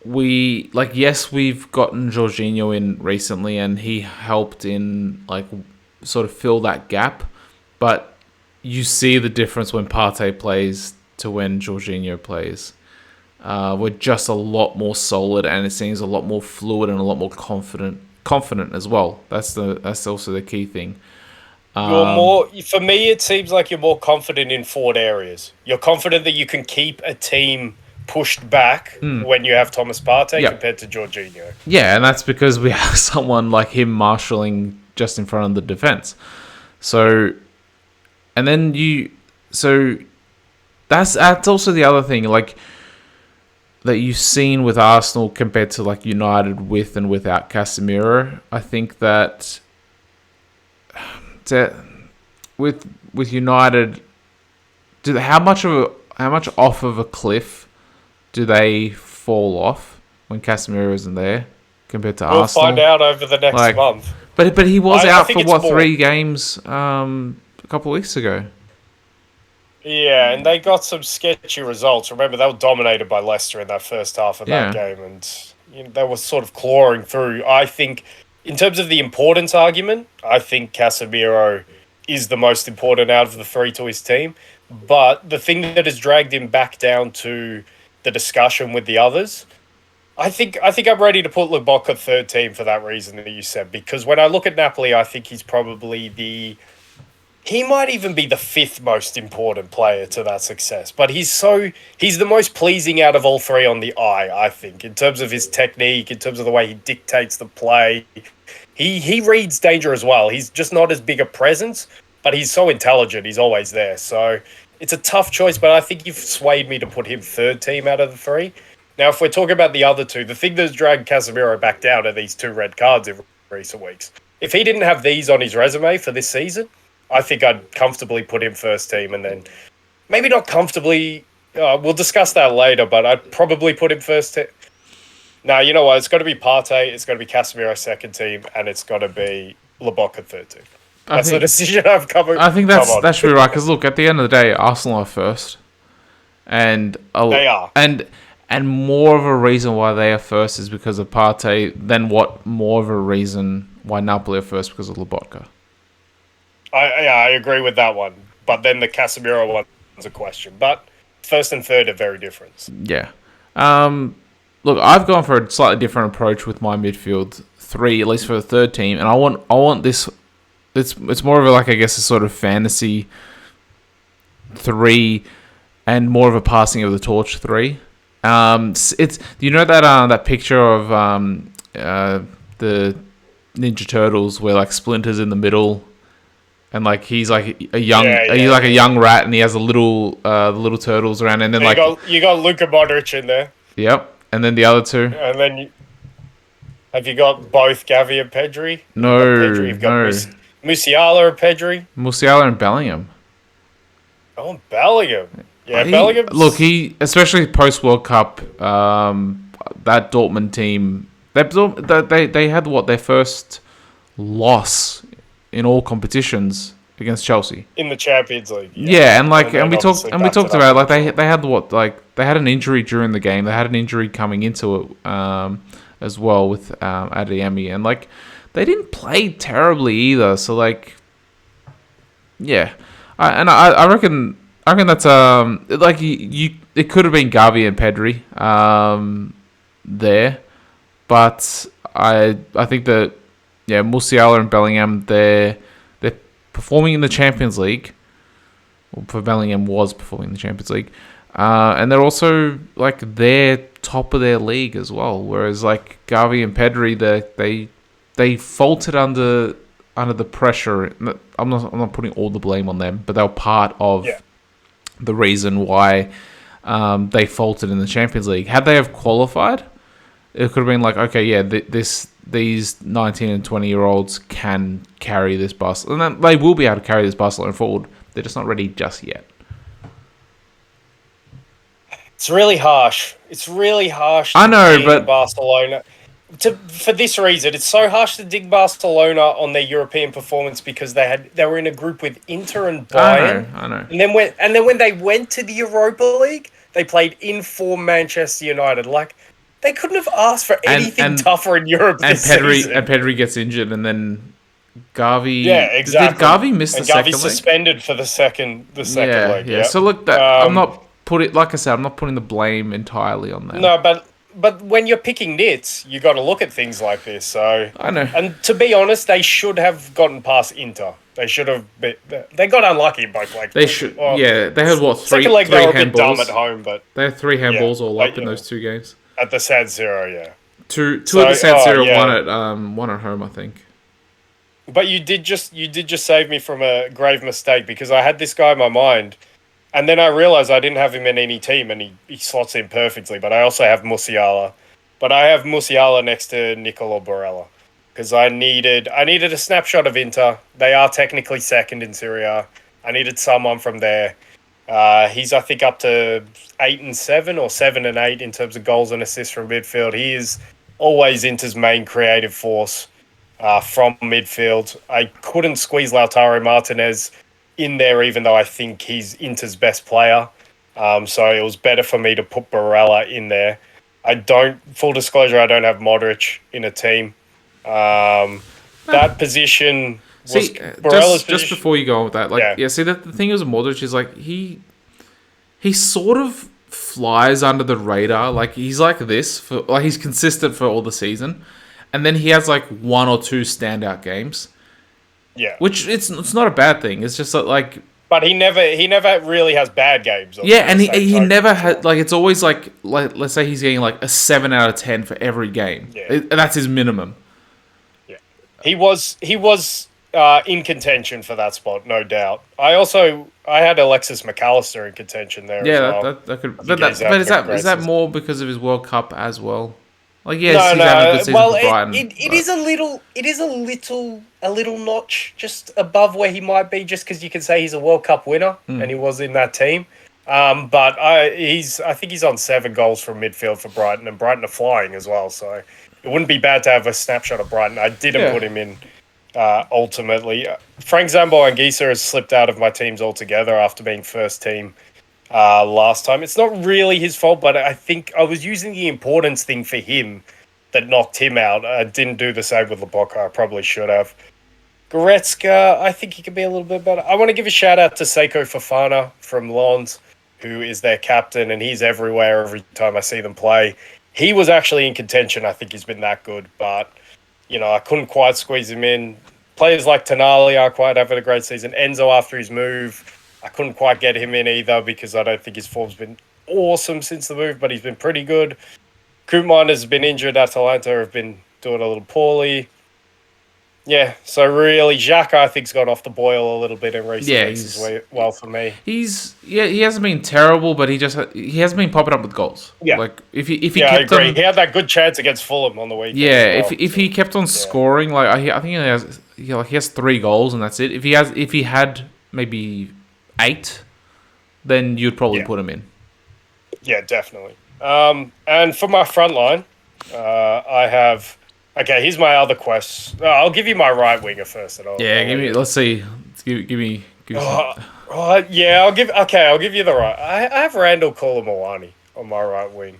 we've gotten Jorginho in recently, and he helped in sort of fill that gap. But you see the difference when Partey plays to when Jorginho plays. We're just a lot more solid, and it seems a lot more fluid and a lot more confident as well. That's also the key thing. For me, it seems like you're more confident in forward areas. You're confident that you can keep a team pushed back when you have Thomas Partey compared to Jorginho. Yeah, and that's because we have someone like him marshalling just in front of the defense. So, and then that's also the other thing, that you've seen with Arsenal compared to United with and without Casemiro. I think that with United, how much off of a cliff do they fall off when Casemiro isn't there compared to Arsenal? We'll find out over the next month. But he was out for 3 games a couple of weeks ago. Yeah, and they got some sketchy results. Remember, they were dominated by Leicester in that first half of that game, and they were sort of clawing through. I think, in terms of the importance argument, I think Casemiro is the most important out of the three to his team. But the thing that has dragged him back down to the discussion with the others, I think I'm ready to put Lobotka third team for that reason that you said. Because when I look at Napoli, I think he's probably he might even be the 5th most important player to that success. But he's the most pleasing out of all three on the eye, I think, in terms of his technique, in terms of the way he dictates the play. He reads danger as well. He's just not as big a presence, but he's so intelligent. He's always there. So it's a tough choice, but I think you've swayed me to put him third team out of the three. Now, if we're talking about the other two, the thing that's dragged Casemiro back down are these 2 red cards in recent weeks. If he didn't have these on his resume for this season, I think I'd comfortably put him first team, and then maybe not comfortably. We'll discuss that later, but I'd probably put him first team. Now, you know what? It's got to be Partey, it's got to be Casemiro second team, and it's got to be Lobotka third team. That's the decision I've covered. I think that should be right, because look, at the end of the day, Arsenal are first, and they are, and more of a reason why they are first is because of Partey than what more of a reason why Napoli are first because of Lobotka. I agree with that one, but then the Casemiro one's a question. But first and third are very different. Yeah. Look, I've gone for a slightly different approach with my midfield 3, at least for the third team, and I want this it's more of like I guess a sort of fantasy 3 and more of a passing of the torch 3. It's do you know that that picture of the Ninja Turtles where like Splinter's in the middle and like he's like a young rat and he has a little the little turtles around and then like you got Luka Modric in there. Yep, and then the other two. And then have you got both Gavi and Pedri? You've got Musiala and Pedri. Musiala and Bellingham. Oh, Bellingham. Yeah, Bellingham. Look, he especially post World Cup. That Dortmund team, they had their first loss in all competitions against Chelsea in the Champions League. Yeah, and we talked about like they had an injury during the game. They had an injury coming into it as well with Adeyemi, and like they didn't play terribly either. So like, yeah, I reckon that's like it could have been Gavi and Pedri there, but I think that Musiala and Bellingham they're performing in the Champions League. Well, for Bellingham was performing in the Champions League, and they're also like they're top of their league as well. Whereas like Gavi and Pedri, they faltered under the pressure. I'm not putting all the blame on them, but they were part of the reason why they faltered in the Champions League. Had they have qualified, it could have been like, okay, yeah, these 19 and 20-year-olds can carry this Barcelona. And they will be able to carry this Barcelona forward. They're just not ready just yet. It's really harsh. I know, but Barcelona. For this reason, it's so harsh to dig Barcelona on their European performance because they were in a group with Inter and Bayern. I know. And then when they went to the Europa League, they played in form Manchester United. Like they couldn't have asked for anything tougher in Europe. Pedri gets injured, and then Gavi. Yeah, exactly. Did Gavi miss the second leg? Gavi suspended for the second leg. Yeah. So look, I'm not putting the blame entirely on them. No, but when you're picking nits, you got to look at things like this. So I know. And to be honest, they should have gotten past Inter. They should have. They got unlucky in both legs. They should. Well, yeah, they had what three? Second leg three they were a bit handballs. dumb at home, but they had 3 handballs all up in those 2 games. At the San Siro, yeah. Two at the San Siro, one at home, I think. But you did just save me from a grave mistake because I had this guy in my mind. And then I realised I didn't have him in any team, and he slots in perfectly. But I also have Musiala. But I have Musiala next to Nicolo Barella because I needed a snapshot of Inter. They are technically second in Serie A. I needed someone from there. He's I think up to 8 and 7 or 7 and 8 in terms of goals and assists from midfield. He is always Inter's main creative force from midfield. I couldn't squeeze Lautaro Martinez in there, even though I think he's Inter's best player. So it was better for me to put Barella in there. Full disclosure, I don't have Modric in a team. That position was Barella's just before you go on with that, see that the thing is with Modric is like he sort of flies under the radar. Like he's like this he's consistent for all the season, and then he has like 1 or 2 standout games. Yeah, which it's not a bad thing. It's just that like, but he never really has bad games. Yeah, and he never had like it's always like let's say he's getting like a 7 out of 10 for every game. Yeah, that's his minimum. Yeah, he was in contention for that spot, no doubt. I had Alexis McAllister in contention there. Yeah, as well. that could. But is that more because of his World Cup as well? Like he's having a good season for Brighton. It is a little notch just above where he might be, just because you can say he's a World Cup winner and he was in that team. But I think he's on 7 goals from midfield for Brighton, and Brighton are flying as well. So it wouldn't be bad to have a snapshot of Brighton. I didn't put him in ultimately. Frank Zambo Anguissa has slipped out of my teams altogether after being first team last time. It's not really his fault, but I think I was using the importance thing for him that knocked him out. I didn't do the same with Lobotka. I probably should have. Goretzka, I think he could be a little bit better. I want to give a shout out to Seiko Fofana from Lens, who is their captain, and he's everywhere every time I see them play. He was actually in contention. I think he's been that good, but I couldn't quite squeeze him in. players like Tonali aren't quite having a great season. Enzo, after his move, I couldn't quite get him in either because I don't think his form's been awesome since the move, but he's been pretty good. Koopman has been injured. Atalanta have been doing a little poorly. Yeah, so really, Xhaka, I think, has gone off the boil a little bit in recent weeks as well for me. He hasn't been terrible, but he hasn't been popping up with goals. Yeah, like if he I kept agree. on, he had that good chance against Fulham on the weekend. yeah, as well, if he kept on scoring, like I think he has 3 goals and that's it. If he had maybe 8, then you'd probably put him in. Yeah, definitely. And for my front line, I have. Okay, here's my other quest. I'll give you my right winger first. And Give me. Let's see. Give me. I'll give you the right. I have Randall Koulibaly on my right wing.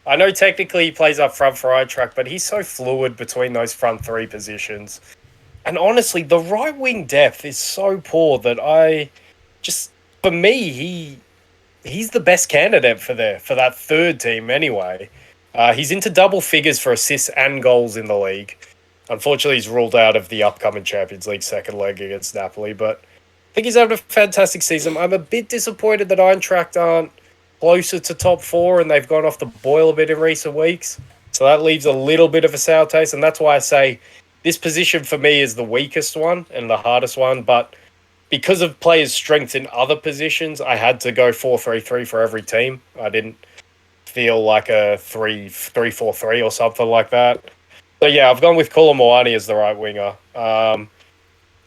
I know technically he plays up front for Eintracht, but he's so fluid between those front 3 positions. And honestly, the right wing depth is so poor that for me, he's the best candidate for that third team anyway. He's into double figures for assists and goals in the league. Unfortunately, he's ruled out of the upcoming Champions League second leg against Napoli, but I think he's having a fantastic season. I'm a bit disappointed that Eintracht aren't closer to top 4 and they've gone off the boil a bit in recent weeks. So that leaves a little bit of a sour taste, and that's why I say this position for me is the weakest one and the hardest one, but because of players' strengths in other positions, I had to go 4-3-3 for every team. I didn't feel like a 3-4-3 or something like that. So yeah, I've gone with Koulibaly as the right winger.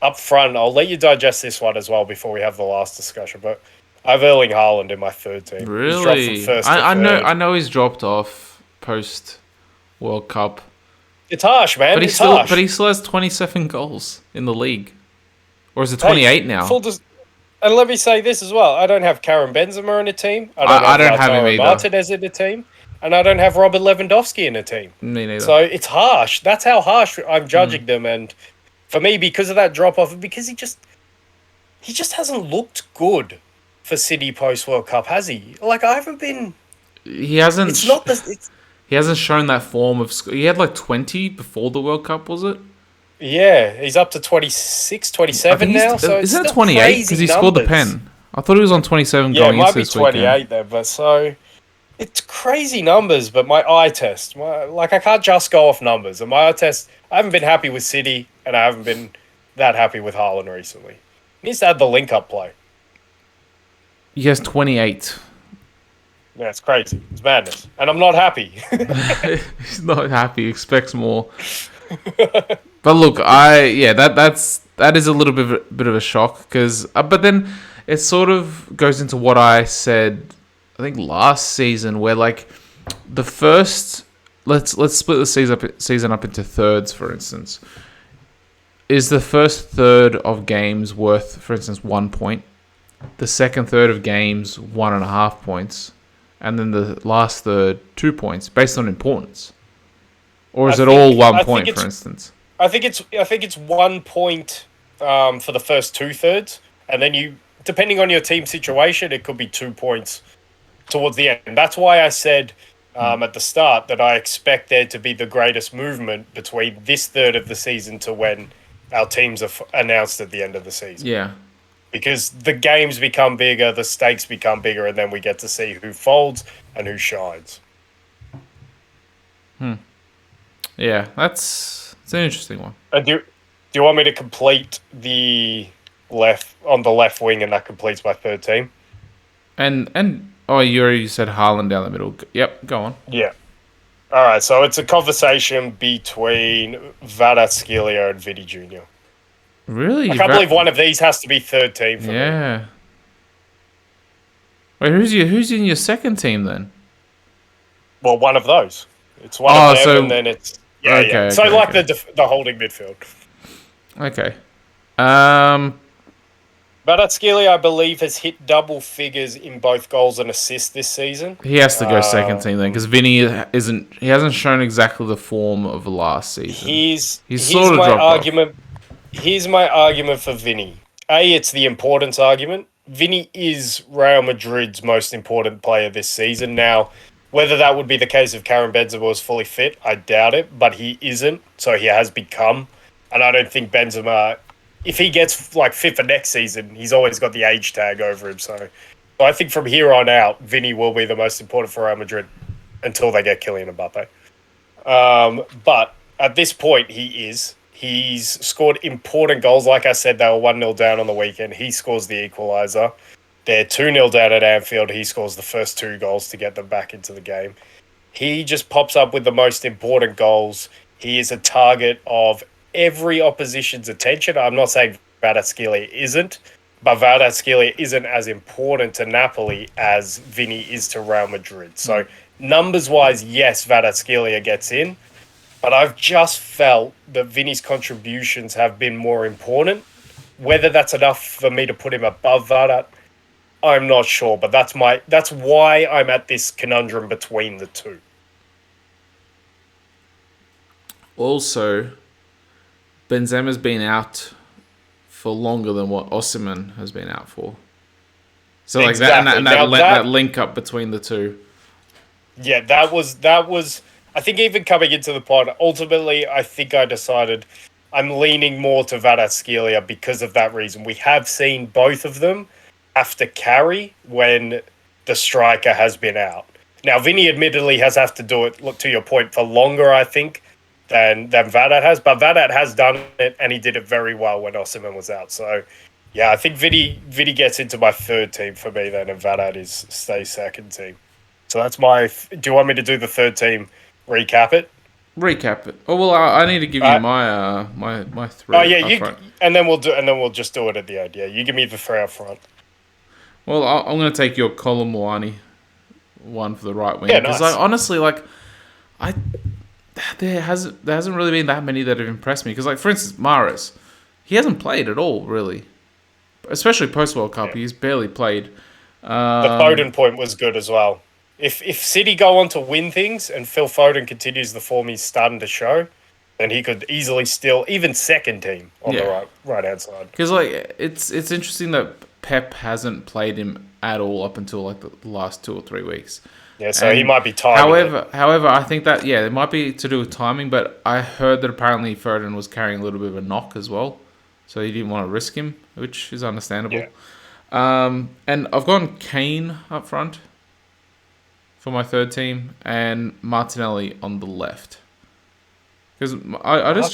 Up front, I'll let you digest this one as well before we have the last discussion, but I have Erling Haaland in my third team. Really? He's dropped from first to third. I know he's dropped off post World Cup. It's harsh, man. But harsh. He still has 27 goals in the league. Or is it 28 now? And let me say this as well. I don't have Karim Benzema in a team. I don't have him either. Martinez in a team. And I don't have Robert Lewandowski in a team. Me neither. So it's harsh. That's how harsh I'm judging them. And for me, because of that drop-off, because he just hasn't looked good for City post-World Cup, has he? Like, I haven't been... He hasn't... It's not the... He hasn't shown that form of... He had like 20 before the World Cup, was it? Yeah, he's up to 26, 27 now. So is that 28? Because he scored the pen. I thought he was on 27 going into this weekend. Yeah, it might be 28 there, but so... It's crazy numbers, but my eye test... I can't just go off numbers. And my eye test... I haven't been happy with City, and I haven't been that happy with Haaland recently. He needs to add the link-up play. He has 28. Yeah, it's crazy. It's madness. And I'm not happy. He's not happy. He expects more. But look, that is a little bit of a shock because, but then it sort of goes into what I said, I think last season, where like the first, let's split the season up into thirds, for instance. Is the first third of games worth, for instance, 1 point? The second third of games 1.5 points, and then the last third 2 points based on importance, or is it all 1 point, for instance? I think it's 1 point for the first 2/3, and then depending on your team situation, it could be 2 points towards the end. That's why I said at the start that I expect there to be the greatest movement between this third of the season to when our teams are announced at the end of the season. Yeah. Because the games become bigger, the stakes become bigger, and then we get to see who folds and who shines. Yeah, it's an interesting one. Do you want me to complete the left wing, and that completes my third team? And you already said Haaland down the middle. Yep, go on. Yeah. All right, so it's a conversation between Kvaratskhelia and Vidi Jr. Really? I can't believe one of these has to be third team for me. Yeah. Wait, who's in your second team then? Well, one of those. It's one of them, and then it's... Yeah. So the holding midfield. Okay. Kvaratskhelia, I believe, has hit double figures in both goals and assists this season. He has to go second team then, because Vinny he hasn't shown exactly the form of the last season. He's sort of dropped off. Here's my argument for Vinny. It's the importance argument. Vinny is Real Madrid's most important player this season. Now, whether that would be the case if Karim Benzema was fully fit, I doubt it, but he isn't, so he has become And I don't think Benzema, if he gets like fit for next season, he's always got the age tag over him. So I think from here on out, Vinny will be the most important for Real Madrid until they get Kylian Mbappe. But at this point, he is. He's scored important goals. Like I said, they were 1-0 down on the weekend. He scores the equaliser. They're 2-0 down at Anfield. He scores the first 2 goals to get them back into the game. He just pops up with the most important goals. He is a target of every opposition's attention. I'm not saying Kvaratskhelia isn't, but Kvaratskhelia isn't as important to Napoli as Vinny is to Real Madrid. So numbers-wise, yes, Kvaratskhelia gets in, but I've just felt that Vinny's contributions have been more important. Whether that's enough for me to put him above Varda, I'm not sure, but that's why I'm at this conundrum between the two. Also, Benzema's been out for longer than what Osimhen has been out for. So like Exactly. that link up between the two. Yeah, that was. I think even coming into the pod, ultimately, I think I decided I'm leaning more to Kvaratskhelia because of that reason. We have seen both of them have to carry when the striker has been out. Now, Vinny admittedly has have to do it, look, to your point, for longer, I think, than Vadat has. But Vadat has done it, and he did it very well when Osimhen was out. So, yeah, I think Vinny gets into my third team for me then, and Vadat stays second team. So that's my... Do you want me to do the third team, recap it? Recap it. Oh well, I need to give you my my 3. Oh yeah, and then we'll just do it at the end. Yeah, you give me the 3 up front. Well, I'm going to take your Colomwani one for the right wing because honestly, there hasn't really been that many that have impressed me. Because like for instance, Mahrez, he hasn't played at all really, especially post World Cup. Yeah. He's barely played. The Foden point was good as well. If City go on to win things and Phil Foden continues the form he's starting to show, then he could easily still even second team on the right hand side. Because like it's interesting that Pep hasn't played him at all up until like the last 2 or 3 weeks. Yeah, so he might be tired. However, I think that it might be to do with timing. But I heard that apparently Foden was carrying a little bit of a knock as well, so he didn't want to risk him, which is understandable. Yeah. And I've gone Kane up front for my third team, and Martinelli on the left. Because I just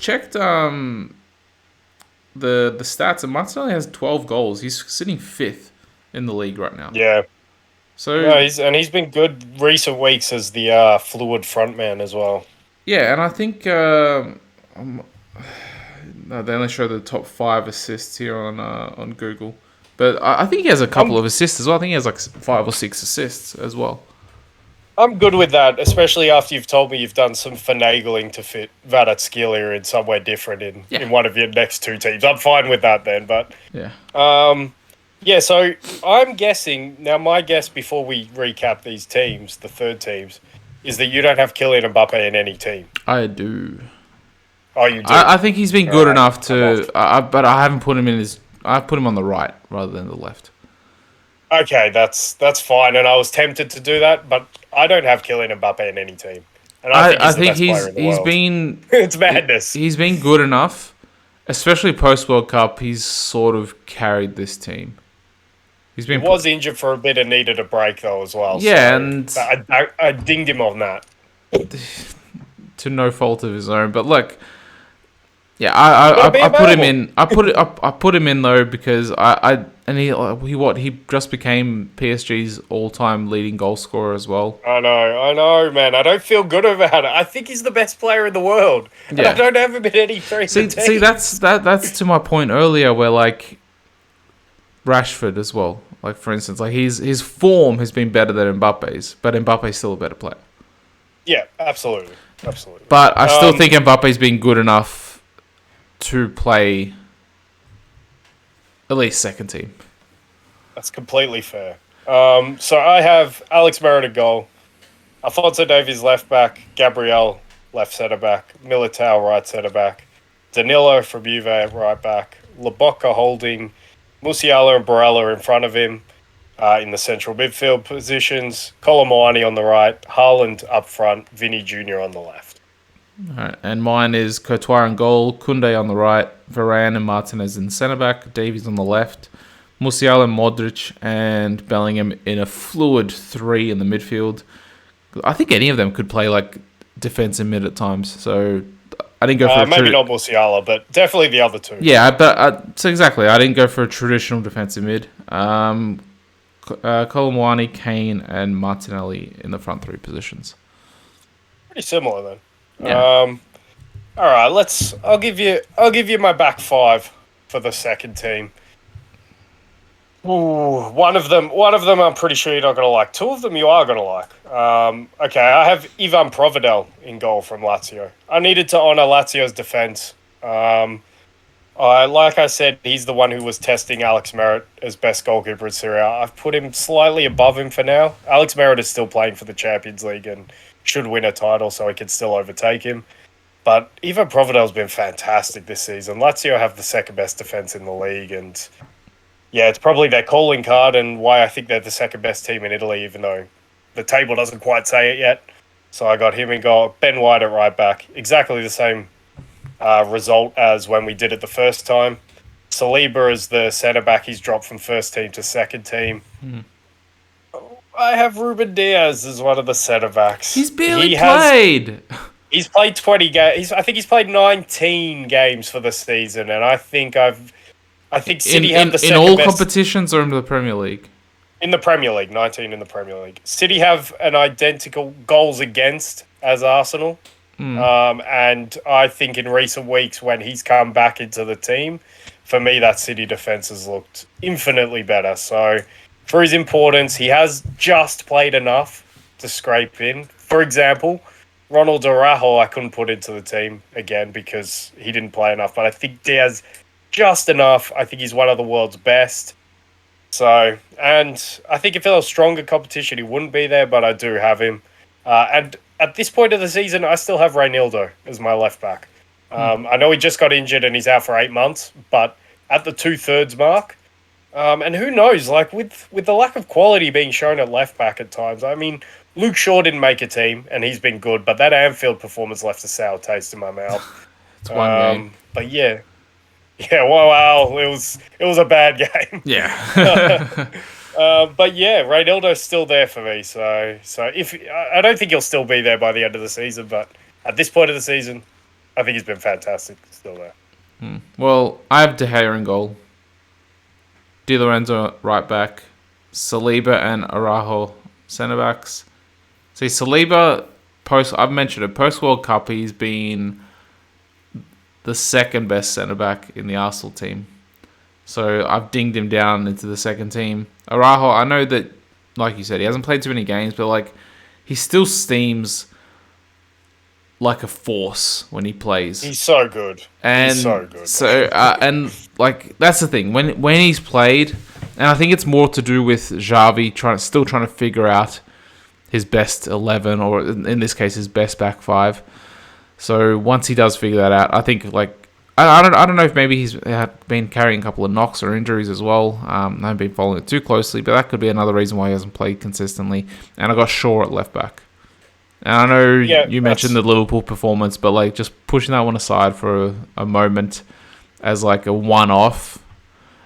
checked the stats, and Martinelli has 12 goals. He's sitting 5th in the league right now. Yeah. So he's been good recent weeks as the fluid frontman as well. Yeah, and I think they only show the top 5 assists here on Google. But I think he has a couple of assists as well. I think he has like 5 or 6 assists as well. I'm good with that, especially after you've told me you've done some finagling to fit Kvaratskhelia in somewhere different in one of your next 2 teams. I'm fine with that then, but... Yeah. So I'm guessing... Now, my guess before we recap these teams, the third teams, is that you don't have Kylian Mbappe in any team. I do. Oh, you do? I think he's been good enough to... but I haven't put him in his... I put him on the right rather than the left. Okay, that's fine, and I was tempted to do that, but I don't have Kylian Mbappe in any team, and I think he's been it's madness. He's been good enough, especially post World Cup. He's sort of carried this team. He was injured for a bit and needed a break though as well. Yeah, so and I dinged him on that to no fault of his own, but look. Yeah, I put him in. I put him in though because he just became PSG's all-time leading goal scorer as well. I know, man. I don't feel good about it. I think he's the best player in the world, and I don't have him in any three. See, that's to my point earlier, where like Rashford as well. Like for instance, like his form has been better than Mbappe's, but Mbappe's still a better player. Yeah, absolutely. But I still think Mbappe's been good enough to play at least second team. That's completely fair. So I have Alex Merida goal, Alphonso Davies left back, Gabriel left centre back, Militao right centre back, Danilo from Juve right back, Lobotka holding, Musiala and Barella in front of him in the central midfield positions, Colomwani on the right, Haaland up front, Vinny Jr. on the left. Alright, and mine is Courtois in goal, Koundé on the right, Varane and Martinez in centre back, Davies on the left, Musiala, Modric, and Bellingham in a fluid three in the midfield. I think any of them could play like defensive mid at times. So I didn't go for maybe not Musiala, but definitely the other two. Yeah, but so exactly, I didn't go for a traditional defensive mid. Colomwani, Kane, and Martinelli in the front three positions. Pretty similar then. Yeah. All right, I'll give you my back five for the second team. Ooh, one of them I'm pretty sure you're not going to like. Two of them you are going to like. Okay, I have Ivan Provedel in goal from Lazio. I needed to honour Lazio's defence. Like I said, he's the one who was testing Alex Merritt as best goalkeeper in Serie A. I've put him slightly above him for now. Alex Merritt is still playing for the Champions League and should win a title, so he can still overtake him. But Ivan Provedel's been fantastic this season. Lazio have the second best defence in the league, and yeah, it's probably their calling card and why I think they're the second best team in Italy, even though the table doesn't quite say it yet. So I got him in goal. Ben White at right back. Exactly the same result as when we did it the first time. Saliba is the centre back. He's dropped from first team to second team. I have Ruben Diaz as one of the centre backs. He's barely played. He's played 20 games. I think he's played 19 games for the season, and I think City have the second in all best competitions or in the Premier League. in the Premier League. 19 in the Premier League. City have an identical goals against as Arsenal. And I think in recent weeks when he's come back into the team, for me, that City defence has looked infinitely better. So for his importance, he has just played enough to scrape in. For example, Ronald Araujo, I couldn't put into the team again because he didn't play enough. But I think Diaz just enough. I think he's one of the world's best. So, and I think if there was stronger competition, he wouldn't be there, but I do have him. And at this point of the season, I still have Reinildo as my left back. I know he just got injured and he's out for 8 months, but at the 2/3 mark, and who knows, like with the lack of quality being shown at left back at times. I mean, Luke Shaw didn't make a team and he's been good, but that Anfield performance left a sour taste in my mouth. It's one game. But yeah, wow, it was a bad game. Yeah. But yeah, Reinildo's still there for me. So if I don't think he'll still be there by the end of the season, but at this point of the season, I think he's been fantastic. Still there. Well, I have De Gea in goal, Di Lorenzo right back, Saliba and Araujo centre backs. See, Saliba I've mentioned it, post World Cup he's been the second best centre back in the Arsenal team. So I've dinged him down into the second team. Araujo, I know that, like you said, he hasn't played too many games, but like he still steams like a force when he plays. He's so good. And he's so good. So and like that's the thing when he's played, and I think it's more to do with Xavi still trying to figure out his best 11, or in this case his best back five. So once he does figure that out, I think like. I don't know if maybe he's been carrying a couple of knocks or injuries as well. I haven't been following it too closely, but that could be another reason why he hasn't played consistently. And I got Shaw at left back. And I know you mentioned the Liverpool performance, but like just pushing that one aside for a moment as like a one-off.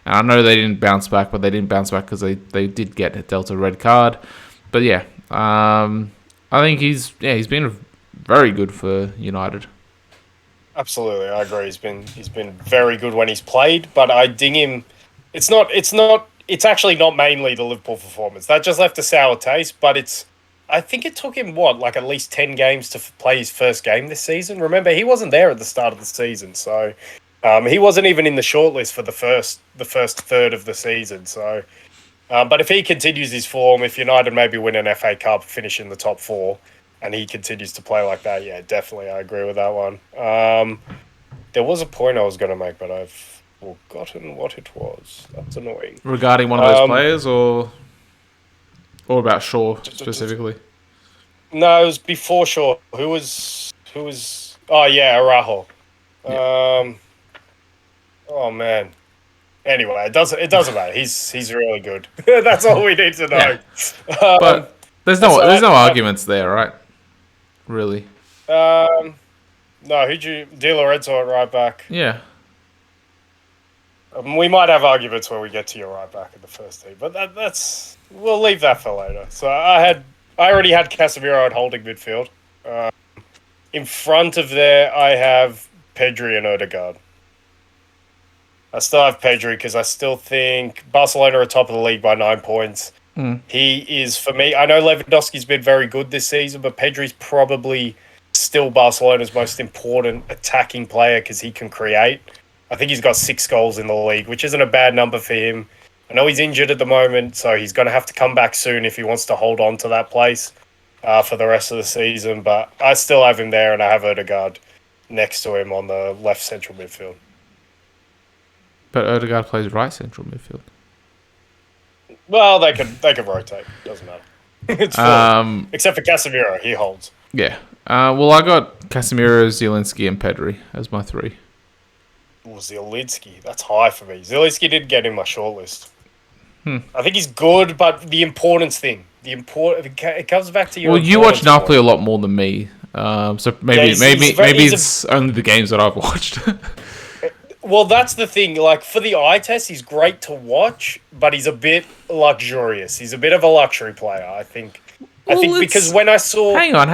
And I know they didn't bounce back, but they didn't bounce back because they did get dealt a red card. But yeah, I think he's been very good for United. Absolutely, I agree. He's been very good when he's played, but I ding him. It's actually not mainly the Liverpool performance that just left a sour taste. But I think it took him at least 10 games to play his first game this season. Remember, he wasn't there at the start of the season, so he wasn't even in the shortlist for the first third of the season. So, but if he continues his form, if United maybe win an FA Cup, finish in the top 4. And he continues to play like that, yeah, definitely, I agree with that one. There was a point I was going to make, but I've forgotten what it was. That's annoying. Regarding one of those players, or about Shaw specifically? No, it was before Shaw. Who was? Oh yeah, Araujo. Yeah. Oh man. Anyway, it doesn't matter. He's really good. That's all we need to know. Yeah. But there's no arguments there, right? Really? No, who'd you... Di Lorenzo at right back. Yeah. We might have arguments when we get to your right back in the first team, but that's... We'll leave that for later. So I already had Casemiro at holding midfield. In front of there, I have Pedri and Odegaard. I still have Pedri because I still think Barcelona are top of the league by 9 points. He is, for me, I know Lewandowski's been very good this season, but Pedri's probably still Barcelona's most important attacking player because he can create. I think he's got 6 goals in the league, which isn't a bad number for him. I know he's injured at the moment, so he's going to have to come back soon if he wants to hold on to that place for the rest of the season. But I still have him there, and I have Odegaard next to him on the left central midfield. But Odegaard plays right central midfield. Well, they could rotate. Doesn't matter. It's full. Except for Casemiro, he holds. Yeah. Well, I got Casemiro, Zielinski, and Pedri as my 3. Well, Zielinski, that's high for me. Zielinski didn't get in my shortlist. I think he's good, but the importance thing, it comes back to your. Well, you watch Napoli a lot more than me, so maybe it's only the games that I've watched. Well, that's the thing. Like, for the eye test, he's great to watch, but he's a bit luxurious. He's a bit of a luxury player, I think. I think because when I saw... Hang on.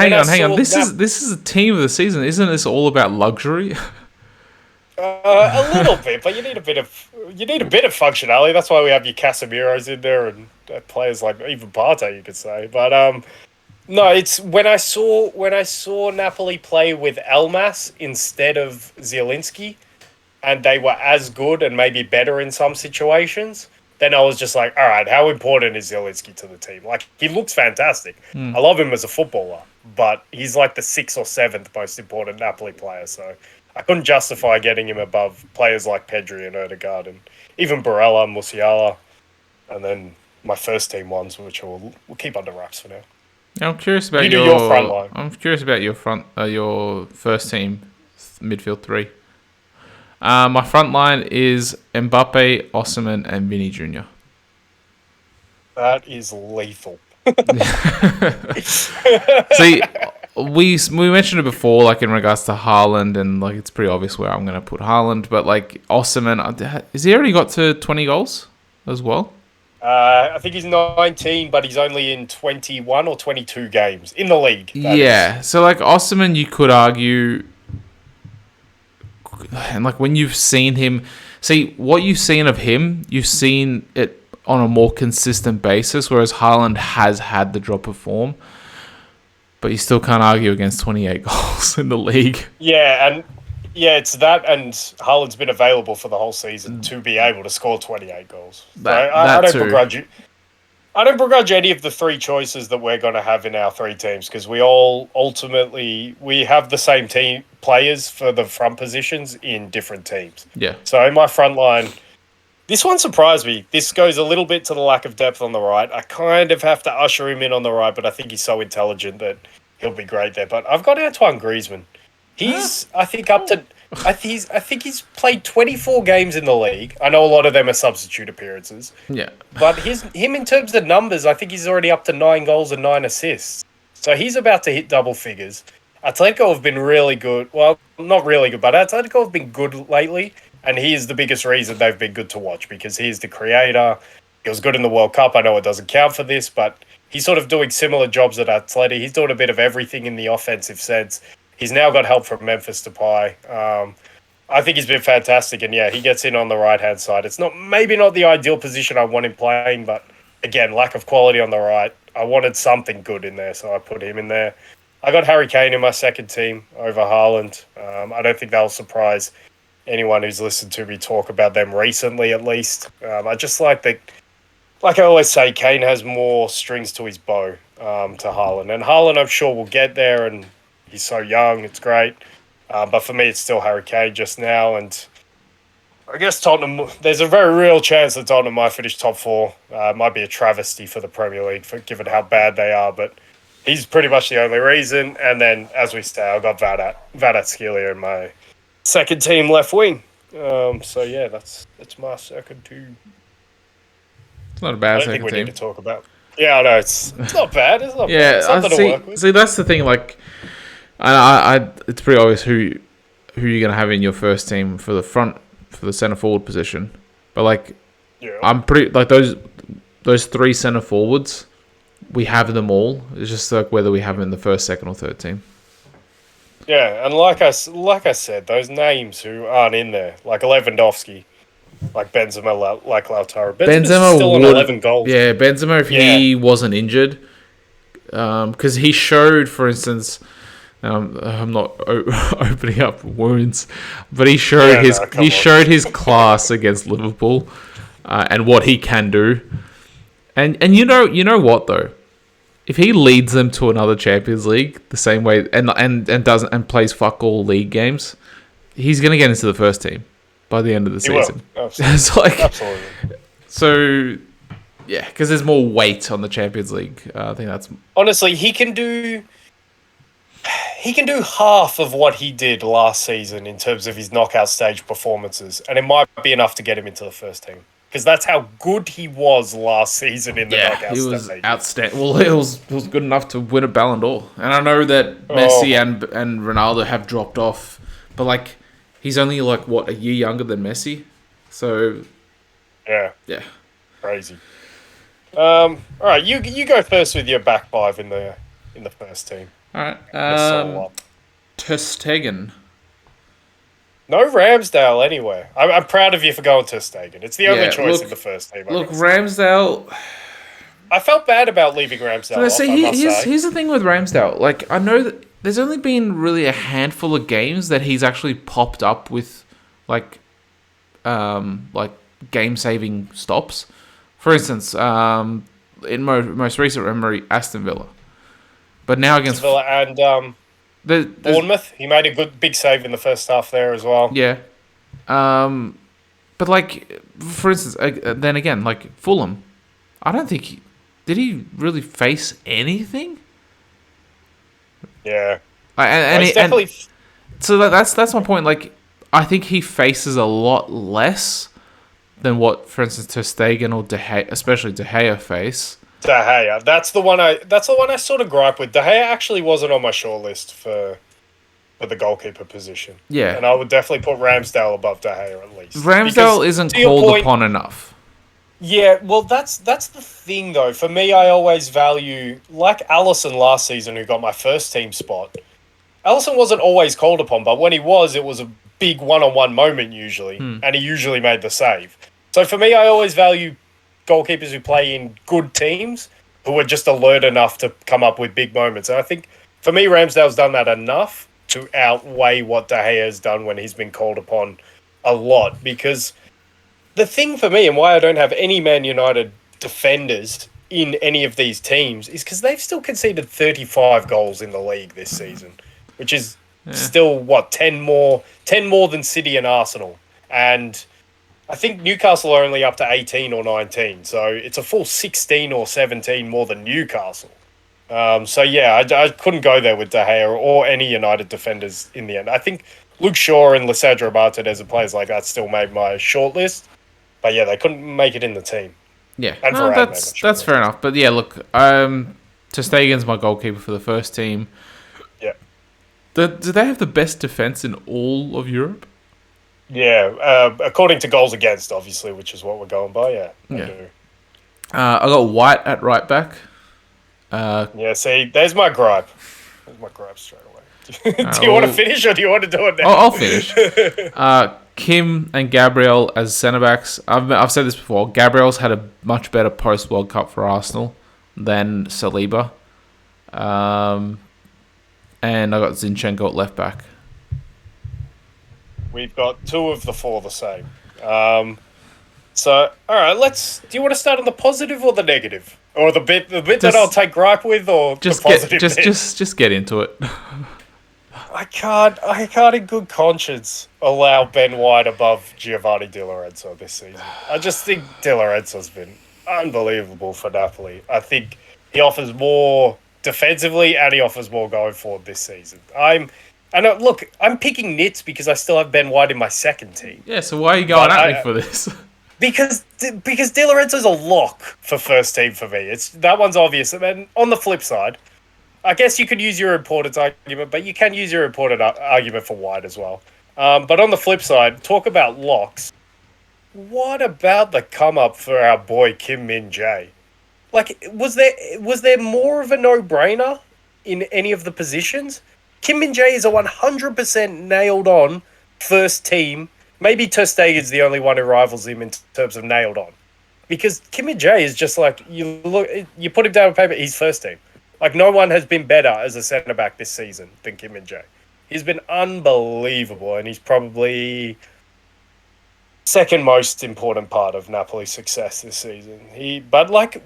This is a team of the season. Isn't this all about luxury? A little bit, but you need a bit of functionality. That's why we have your Casemiros in there and players like even Partey, you could say. But no, it's when I saw Napoli play with Elmas instead of Zielinski, and they were as good and maybe better in some situations, then I was just like, all right, how important is Zielinski to the team? Like, he looks fantastic. I love him as a footballer, but he's like the 6th or 7th most important Napoli player. So I couldn't justify getting him above players like Pedri and Odegaard and even Barella, Musiala, and then my first team ones, which we'll keep under wraps for now. I'm curious about your front line. I'm curious about your first team midfield 3. My front line is Mbappe, Osimhen, and Vinny Jr. That is lethal. See, we mentioned it before, like in regards to Haaland, and like it's pretty obvious where I'm going to put Haaland. But like Osimhen, has he already got to 20 goals as well? I think he's 19, but he's only in 21 or 22 games in the league. Yeah, so like Osimhen, you could argue. And like when you've seen him, see what you've seen of him, you've seen it on a more consistent basis, whereas Haaland has had the drop of form, but you still can't argue against 28 goals in the league. Yeah, it's that, and Haaland's been available for the whole season to be able to score 28 goals. I don't begrudge you. I don't begrudge any of the 3 choices that we're going to have in our 3 teams because we all ultimately have the same team players for the front positions in different teams. Yeah. So in my front line, this one surprised me. This goes a little bit to the lack of depth on the right. I kind of have to usher him in on the right, but I think he's so intelligent that he'll be great there. But I've got Antoine Griezmann. He's I think he's played 24 games in the league. I know a lot of them are substitute appearances. Yeah. But him in terms of numbers, I think he's already up to 9 goals and 9 assists. So he's about to hit double figures. Atletico have been really good. Well, not really good, but Atletico have been good lately, and he is the biggest reason they've been good to watch because he is the creator. He was good in the World Cup. I know it doesn't count for this, but he's sort of doing similar jobs at Atleti. He's doing a bit of everything in the offensive sense. He's now got help from Memphis Depay. I think he's been fantastic, and yeah, he gets in on the right-hand side. It's maybe not the ideal position I want him playing, but again, lack of quality on the right. I wanted something good in there, so I put him in there. I got Harry Kane in my second team over Haaland. I don't think that'll surprise anyone who's listened to me talk about them recently, at least. I just like that, like I always say, Kane has more strings to his bow to Haaland. And Haaland, I'm sure, will get there, and he's so young, it's great. But for me, it's still Harry Kane just now. And I guess Tottenham, there's a very real chance that Tottenham might finish top 4. It might be a travesty for the Premier League, given how bad they are, but he's pretty much the only reason. And then, as we say, I've got Kvaratskhelia in my second team left wing. So yeah, that's my second team. It's not a bad second team. I don't think we need to talk about. Yeah, I know it's not bad. It's not bad. Yeah, It's something to work with. See, that's the thing. Like, it's pretty obvious who you're gonna have in your first team for the center forward position. But like, Yeah. I'm pretty like those three center forwards. We have them all. It's just like whether we have them in the first, second, or third team. Yeah, and like I said, those names who aren't in there, like Lewandowski, like Benzema, like Lautaro. Benzema's still on 11 goals. Yeah, Benzema if he wasn't injured. Because he showed, for instance, I'm not opening up wounds, but he showed his class against Liverpool, and what he can do. And you know what though, if he leads them to another Champions League the same way and plays fuck all league games, he's gonna get into the first team by the end of the season. Absolutely. Absolutely. So. Yeah, because there's more weight on the Champions League. I think that's honestly he can do half of what he did last season in terms of his knockout stage performances, and it might be enough to get him into the first team because that's how good he was last season in the knockout stage. He was outstanding. Well, he was good enough to win a Ballon d'Or, and I know that Messi and Ronaldo have dropped off, but like he's only like what a year younger than Messi, so yeah, crazy. All right, you go first with your back five in the first team. All right, Ter Stegen. No Ramsdale anywhere. I'm proud of you for going Ter Stegen. It's the only choice in the first team. Look, Ramsdale. I felt bad about leaving Ramsdale. Here's the thing with Ramsdale. Like I know that there's only been really a handful of games that he's actually popped up with, like game-saving stops. For instance, in most recent memory, Aston Villa. But now against Villa and Bournemouth, he made a good big save in the first half there as well. Yeah. But like, for instance, then again, like Fulham, I don't think did he really face anything? Yeah. So that's my point. Like, I think he faces a lot less than what, for instance, Ter Stegen or De Gea, especially De Gea face. De Gea, that's the one I sort of gripe with. De Gea actually wasn't on my shortlist for the goalkeeper position. Yeah, and I would definitely put Ramsdale above De Gea at least. Ramsdale isn't called upon enough. Yeah, well, that's the thing though. For me, I always value like Alisson last season, who got my first team spot. Alisson wasn't always called upon, but when he was, it was a big one-on-one moment usually, and he usually made the save. So for me, I always value goalkeepers who play in good teams, who are just alert enough to come up with big moments. And I think, for me, Ramsdale's done that enough to outweigh what De Gea has done when he's been called upon a lot. Because the thing for me, and why I don't have any Man United defenders in any of these teams, is because they've still conceded 35 goals in the league this season, which is still, 10 more than City and Arsenal. And I think Newcastle are only up to 18 or 19, so it's a full 16 or 17 more than Newcastle. I couldn't go there with De Gea or any United defenders in the end. I think Luke Shaw and Lissandro Martinez and players like that still made my shortlist, but yeah, they couldn't make it in the team. Yeah, and that's fair enough. But yeah, look, Ter Stegen's my goalkeeper for the first team. Yeah. Do they have the best defense in all of Europe? Yeah, according to goals against, obviously, which is what we're going by. Yeah, I do. I got White at right back. See, there's my gripe. There's my gripe straight away. Do you want to finish or do you want to do it now? I'll finish. Kim and Gabriel as centre backs. I've said this before. Gabriel's had a much better post World Cup for Arsenal than Saliba. And I got Zinchenko at left back. We've got two of the four the same. All right, do you want to start on the positive or the negative? Or the bit that I'll take gripe with, or the positive bit? Just get into it. I can't in good conscience allow Ben White above Giovanni Di Lorenzo this season. I just think Di Lorenzo's been unbelievable for Napoli. I think he offers more defensively and he offers more going forward this season. I'm picking nits because I still have Ben White in my second team. Yeah, so why are you going at me for this? Because Di Lorenzo's a lock for first team for me. That one's obvious. And then on the flip side, I guess you could use your importance argument, but you can use your important argument for White as well. But on the flip side, talk about locks. What about the come up for our boy Kim Min Jae? Like, was there more of a no brainer in any of the positions? Kim Min Jae is a 100% nailed on first team. Maybe Ter Stegen's the only one who rivals him in terms of nailed on, because Kim Min Jae is just like you put him down on paper, he's first team. Like, no one has been better as a centre back this season than Kim Min Jae. He's been unbelievable, and he's probably second most important part of Napoli's success this season. But like,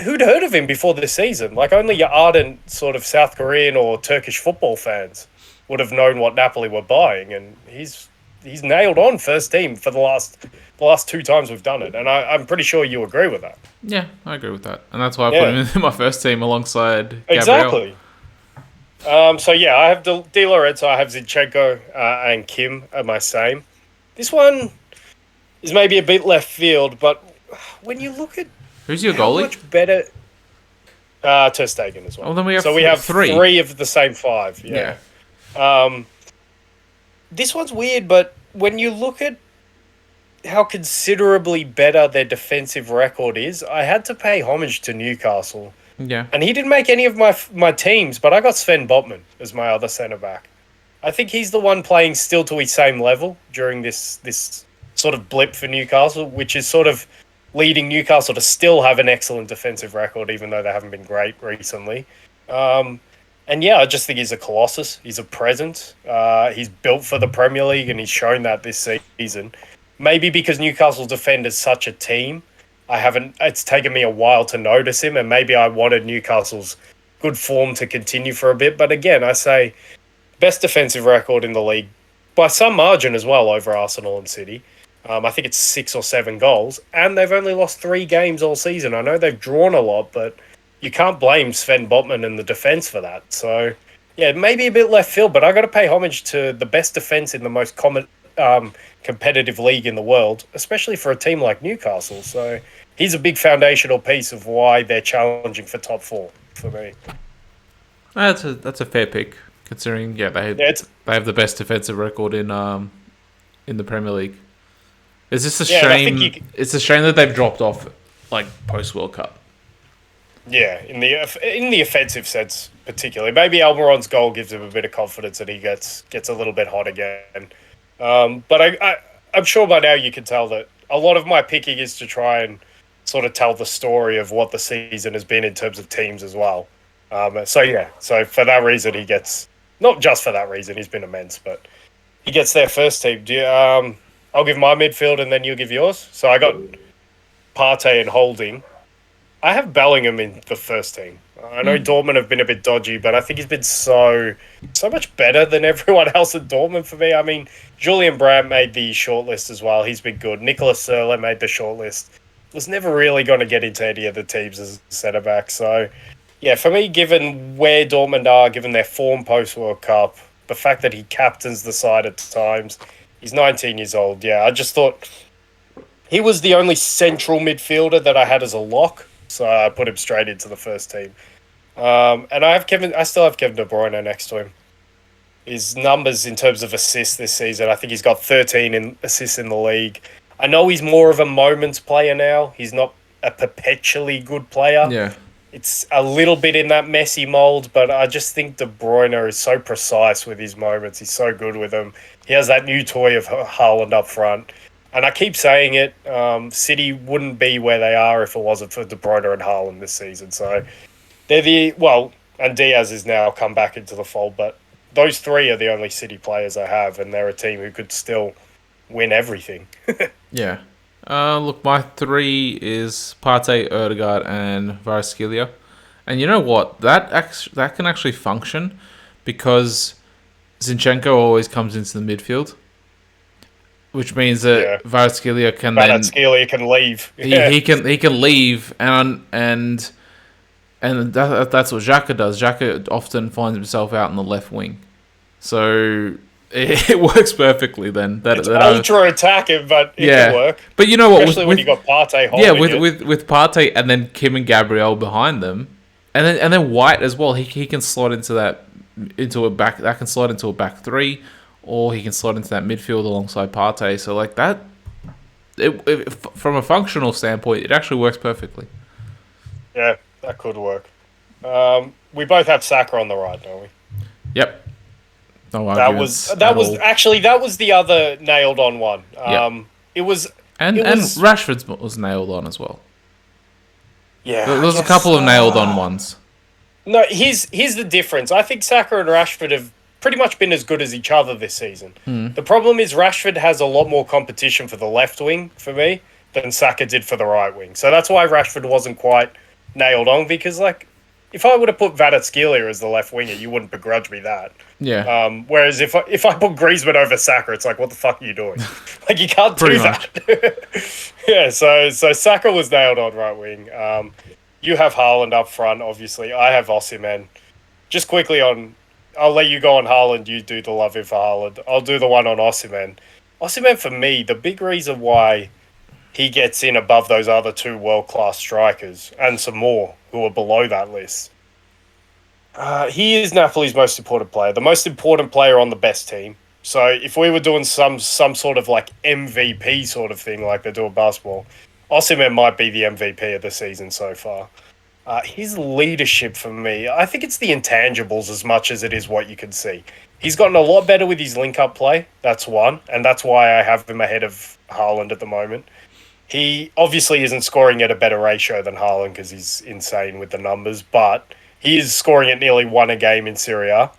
who'd heard of him before this season? Like, only your ardent sort of South Korean or Turkish football fans would have known what Napoli were buying, and he's nailed on first team for the last two times we've done it, and I'm pretty sure you agree with that. Yeah, I agree with that, and that's why I put him in my first team alongside Gabriel. Exactly. So yeah, I have Di Lorenzo, I have Zinchenko, and Kim are my same. This one is maybe a bit left field, but when you look at who's your goalie, much better, Ter Stegen as well. Well, then we have three of the same five. Yeah. This one's weird, but when you look at how considerably better their defensive record is, I had to pay homage to Newcastle. Yeah. And he didn't make any of my teams, but I got Sven Botman as my other centre-back. I think he's the one playing still to his same level during this sort of blip for Newcastle, which is sort of leading Newcastle to still have an excellent defensive record, even though they haven't been great recently. And yeah, I just think he's a colossus. He's a presence. He's built for the Premier League, and he's shown that this season. Maybe because Newcastle defend as such a team, it's taken me a while to notice him, and maybe I wanted Newcastle's good form to continue for a bit. But again, I say best defensive record in the league by some margin as well over Arsenal and City. I think it's 6 or 7 goals, and they've only lost 3 games all season. I know they've drawn a lot, but you can't blame Sven Botman and the defence for that. So, yeah, maybe a bit left field, but I got to pay homage to the best defence in the most competitive league in the world, especially for a team like Newcastle. So he's a big foundational piece of why they're challenging for top 4 for me. That's a fair pick, considering they have the best defensive record in the Premier League. It's just a shame. It's a shame that they've dropped off like post World Cup. Yeah, in the offensive sense, particularly. Maybe Almiron's goal gives him a bit of confidence and he gets a little bit hot again. But I'm sure by now you can tell that a lot of my picking is to try and sort of tell the story of what the season has been in terms of teams as well. So for that reason, he gets, not just for that reason, he's been immense, but he gets their first team. I'll give my midfield and then you'll give yours. So I got Partey and Holding. I have Bellingham in the first team. I know Dortmund have been a bit dodgy, but I think he's been so much better than everyone else at Dortmund for me. I mean, Julian Brandt made the shortlist as well. He's been good. Nicolas Serle made the shortlist. Was never really going to get into any of the teams as a centre-back. So, yeah, for me, given where Dortmund are, given their form post-World Cup, the fact that he captains the side at times, he's 19 years old. Yeah, I just thought he was the only central midfielder that I had as a lock. So I put him straight into the first team. And I still have Kevin De Bruyne next to him. His numbers in terms of assists this season, I think he's got 13 assists in the league. I know he's more of a moments player now. He's not a perpetually good player. Yeah. It's a little bit in that Messi mold, but I just think De Bruyne is so precise with his moments. He's so good with them. He has that new toy of Haaland up front. And I keep saying it, City wouldn't be where they are if it wasn't for De Bruyne and Haaland this season. So and Diaz has now come back into the fold, but those 3 are the only City players I have, and they're a team who could still win everything. Yeah. Look, my 3 is Partey, Odegaard, and Kvaratskhelia. And you know what? That can actually function because Zinchenko always comes into the midfield. Which means that Kvaratskhelia can leave. He can leave, and that's what Xhaka does. Xhaka often finds himself out in the left wing, so it works perfectly. Then it's ultra attacking, but it can work. But you know what? Especially when you got Partey holding with Partey and then Kim and Gabriel behind them, And then White as well. He can slot into a back that can slot into a back three, or he can slot into that midfield alongside Partey. So like that, from a functional standpoint, it actually works perfectly. Yeah, that could work. We both have Saka on the right, don't we? Yep. No That was arguments. that was the other nailed on one. Yep. It was And it was Rashford's was nailed on as well. yeah. There's a couple of nailed on ones. No, here's the difference. I think Saka and Rashford have pretty much been as good as each other this season. The problem is Rashford has a lot more competition for the left wing for me than Saka did for the right wing. So that's why Rashford wasn't quite nailed on, because like if I would have put Kvaratskhelia as the left winger, you wouldn't begrudge me that. Yeah. Whereas if I put Griezmann over Saka, it's like, what the fuck are you doing? Like you can't do that. Yeah. So Saka was nailed on right wing. You have Haaland up front, obviously. I have Osimhen. Just quickly I'll let you go on Haaland. You do the love in for Haaland. I'll do the one on Osimhen. Osimhen, for me, the big reason why he gets in above those other two world-class strikers and some more who are below that list. He is Napoli's most important player, the most important player on the best team. So if we were doing some sort of like MVP sort of thing like they do in basketball, Osimhen might be the MVP of the season so far. His leadership for me, I think it's the intangibles as much as it is what you can see. He's gotten a lot better with his link-up play, that's one, and that's why I have him ahead of Haaland at the moment. He obviously isn't scoring at a better ratio than Haaland because he's insane with the numbers, but he is scoring at nearly one a game in Serie A.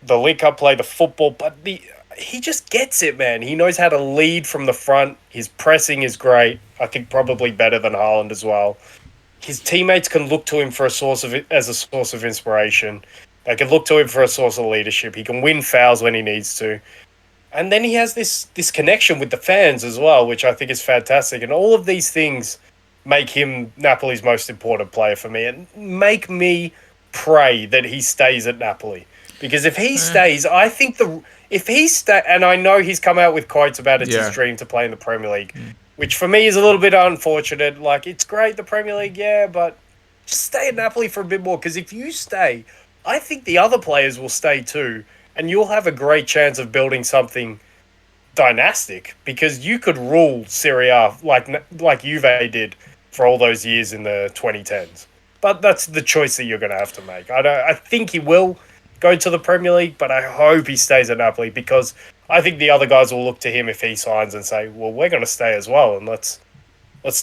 The link-up play, the football, but he just gets it, man. He knows how to lead from the front. His pressing is great. I think probably better than Haaland as well. His teammates can look to him as a source of inspiration. They can look to him for a source of leadership. He can win fouls when he needs to. And then he has this connection with the fans as well, which I think is fantastic. And all of these things make him Napoli's most important player for me, and make me pray that he stays at Napoli. Because if he stays, I think and I know he's come out with quotes about it's his dream to play in the Premier League, which for me is a little bit unfortunate. Like, it's great, the Premier League, yeah, but just stay at Napoli for a bit more. Because if you stay, I think the other players will stay too, and you'll have a great chance of building something dynastic, because you could rule Serie A like Juve did for all those years in the 2010s. But that's the choice that you're going to have to make. I think he will go to the Premier League, but I hope he stays at Napoli, because I think the other guys will look to him if he signs and say, well, we're going to stay as well, and let's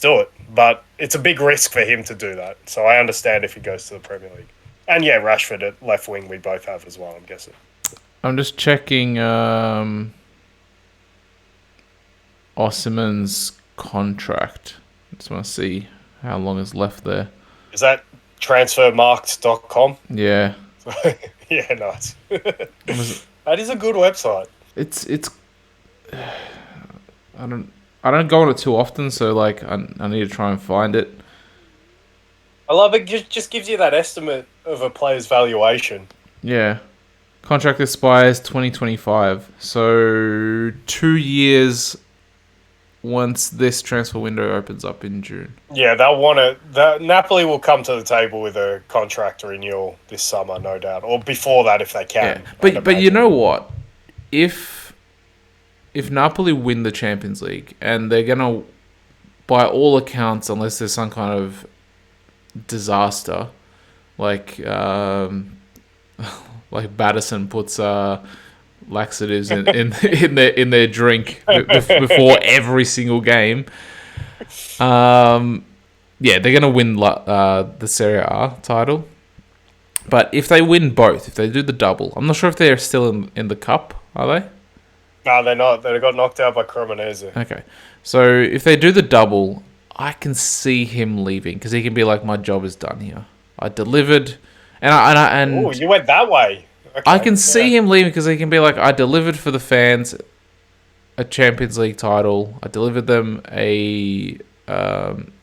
do it. But it's a big risk for him to do that. So I understand if he goes to the Premier League. And yeah, Rashford at left wing we both have as well, I'm guessing. I'm just checking Osimhen's contract. I just want to see how long is left there. Is that transfermarkt.com? Yeah. Yeah, nice. That is a good website. It's I don't go on it too often, so like I need to try and find it. I love it. Just gives you that estimate of a player's valuation. Yeah. Contract expires 2025. So 2 years once this transfer window opens up in June. Yeah, Napoli will come to the table with a contract renewal this summer, no doubt, or before that if they can. Yeah. But you know what? If Napoli win the Champions League, and they're gonna, by all accounts, unless there's some kind of disaster, like Batterson puts laxatives in their drink before every single game. They're gonna win the Serie A title. But if they win both, if they do the double, I'm not sure if they're still in the cup. Are they? No, they're not. They got knocked out by Cremonese. Okay, so if they do the double, I can see him leaving, because he can be like, my job is done here. I delivered, and oh, you went that way. Okay, I can see him leaving because he can be like, I delivered for the fans a Champions League title. I delivered them a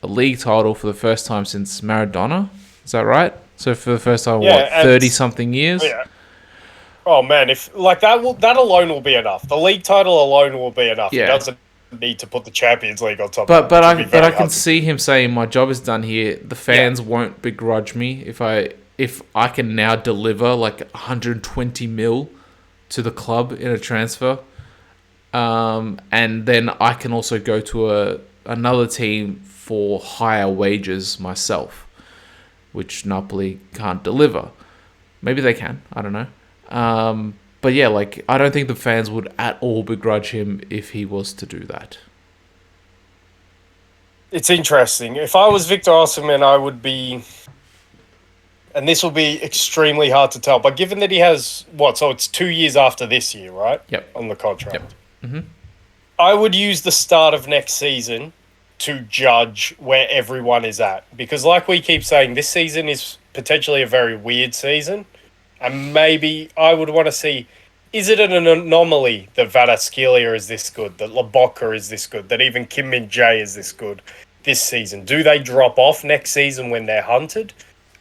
league title for the first time since Maradona. Is that right? So for the first time, 30-something years? Yeah. Oh man, if like that alone will be enough. The league title alone will be enough. Yeah. He doesn't need to put the Champions League on top But of it, which would be I very can hard to do. see him saying my job is done here. The fans won't begrudge me if I can now deliver like 120 mil to the club in a transfer, and then I can also go to another team for higher wages myself, which Napoli can't deliver. Maybe they can. I don't know. But yeah, like I don't think the fans would at all begrudge him if he was to do that. It's interesting. If I was Victor Osimhen, I would be, and this will be extremely hard to tell, but given that he has, so it's 2 years after this year, right? Yep. On the contract. Yep. Mm-hmm. I would use the start of next season to judge where everyone is at. Because like we keep saying, this season is potentially a very weird season. And maybe I would want to see, is it an anomaly that Vadaskelia is this good, that Lobotka is this good, that even Kim Min-jae is this good this season? Do they drop off next season when they're hunted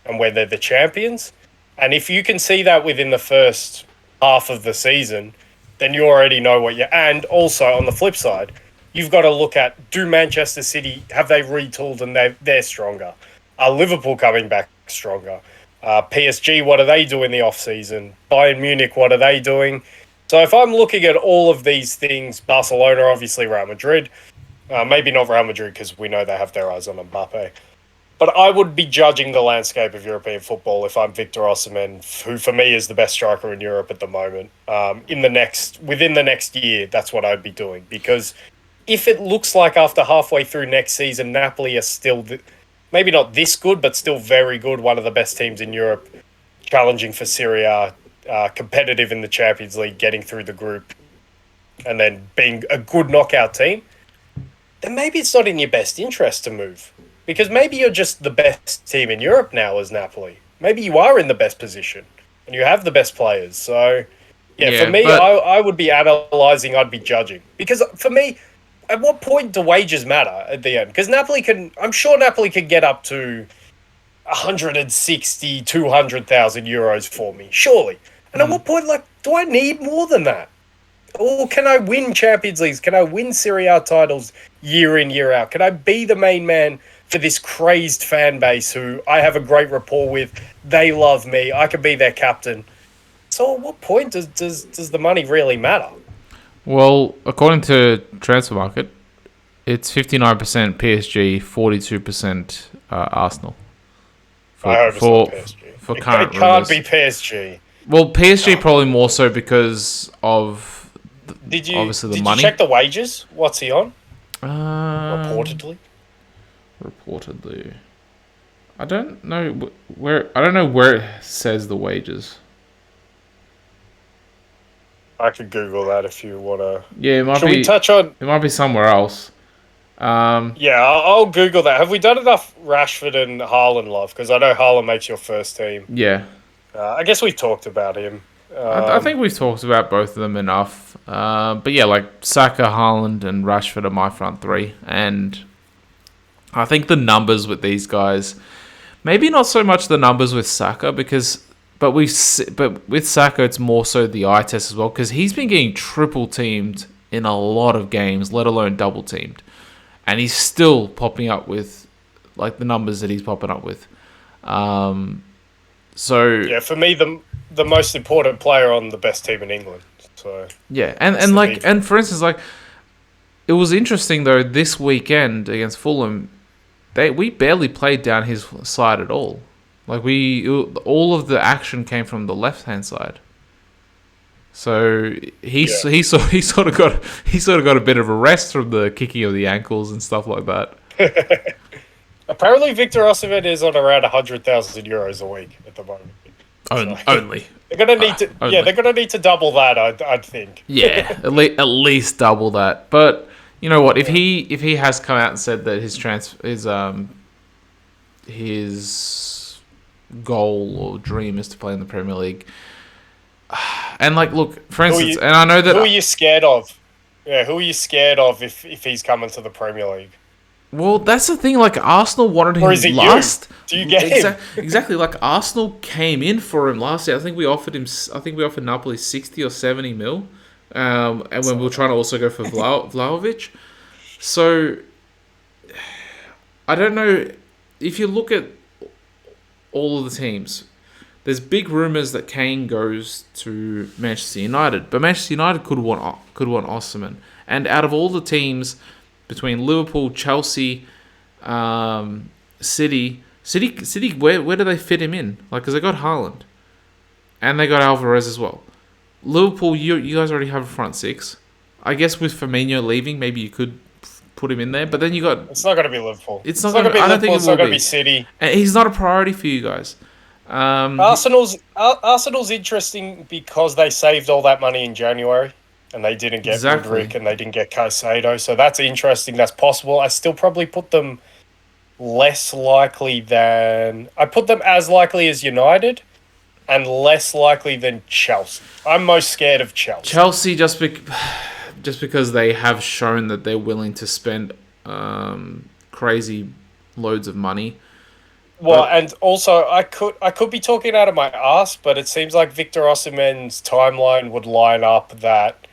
and when they're the champions? And if you can see that within the first half of the season, then you already know what you're... And also, on the flip side, you've got to look at, do Manchester City, have they retooled and they're stronger? Are Liverpool coming back stronger? PSG, what do they do in the off-season? Bayern Munich, what are they doing? So if I'm looking at all of these things, Barcelona, obviously Real Madrid, maybe not Real Madrid because we know they have their eyes on Mbappe. But I would be judging the landscape of European football if I'm Victor Osimhen, who for me is the best striker in Europe at the moment. Within the next year, that's what I'd be doing. Because if it looks like after halfway through next season, Napoli are still, maybe not this good, but still very good, one of the best teams in Europe, challenging for Serie A, competitive in the Champions League, getting through the group, and then being a good knockout team, then maybe it's not in your best interest to move. Because maybe you're just the best team in Europe now as Napoli. Maybe you are in the best position and you have the best players. So, for me, I would be analysing, I'd be judging. Because for me, at what point do wages matter at the end? Because I'm sure Napoli could get up to 160, 200,000 euros for me, surely. And at what point, do I need more than that? Or can I win Champions Leagues? Can I win Serie A titles year in, year out? Can I be the main man for this crazed fan base who I have a great rapport with? They love me. I can be their captain. So at what point does the money really matter? Well, according to Transfer Market, it's 59% PSG, 42% Arsenal. I hope it's not PSG. For current it can't rumors. be PSG. Well, PSG probably more so because of obviously the money. Did you check the wages? What's he on? Reportedly, I don't know where. I don't know where it says the wages. I could Google that if you want to. Yeah, it might Should be. we touch on? It might be somewhere else. Yeah, I'll Google that. Have we done enough Rashford and Haaland love? Because I know Haaland makes your first team. Yeah. I guess we talked about him. I think we've talked about both of them enough. But yeah, like Saka, Haaland, and Rashford are my front three. And I think the numbers with these guys, maybe not so much the numbers with Saka, but with Saka it's more so the eye test as well, because he's been getting triple teamed in a lot of games, let alone double teamed, and he's still popping up with like the numbers that he's popping up with. So yeah, for me the most important player on the best team in England. So yeah, and for instance, like it was interesting though this weekend against Fulham, we barely played down his side at all. Like all of the action came from the left hand side. So he sort of got a bit of a rest from the kicking of the ankles and stuff like that. Apparently, Victor Osimhen is on around 100,000 euros a week at the moment. Only. They're gonna need to. Yeah, they're gonna need to double that. I'd think. Yeah, at least double that. But you know what? If he has come out and said that his goal or dream is to play in the Premier League, and like, look, for instance, and I know that who are you scared of? Yeah, who are you scared of if he's coming to the Premier League? Well, that's the thing. Like Arsenal wanted him or is it last. You? Do you get him? Exactly. Like Arsenal came in for him last year. I think we offered Napoli 60 or 70 mil. And when we were trying to also go for Vlahovic, So I don't know if you look at all of the teams. There's big rumours that Kane goes to Manchester United, but Manchester United could want Osimhen. And out of all the teams between Liverpool, Chelsea, City, where do they fit him in? Like, because they got Haaland and they got Alvarez as well. Liverpool, you guys already have a front six. I guess with Firmino leaving, maybe you could put him in there. But then you got. It's not going to be Liverpool. It's not going to be Liverpool. It's not going to be City. And he's not a priority for you guys. Arsenal's interesting because they saved all that money in January and they didn't get Mudryk and they didn't get Caicedo. So that's interesting. That's possible. I still probably put them less likely than... I put them as likely as United and less likely than Chelsea. I'm most scared of Chelsea. Chelsea just because they have shown that they're willing to spend crazy loads of money. Well, and also I could be talking out of my ass, but it seems like Victor Osimhen's timeline would line up that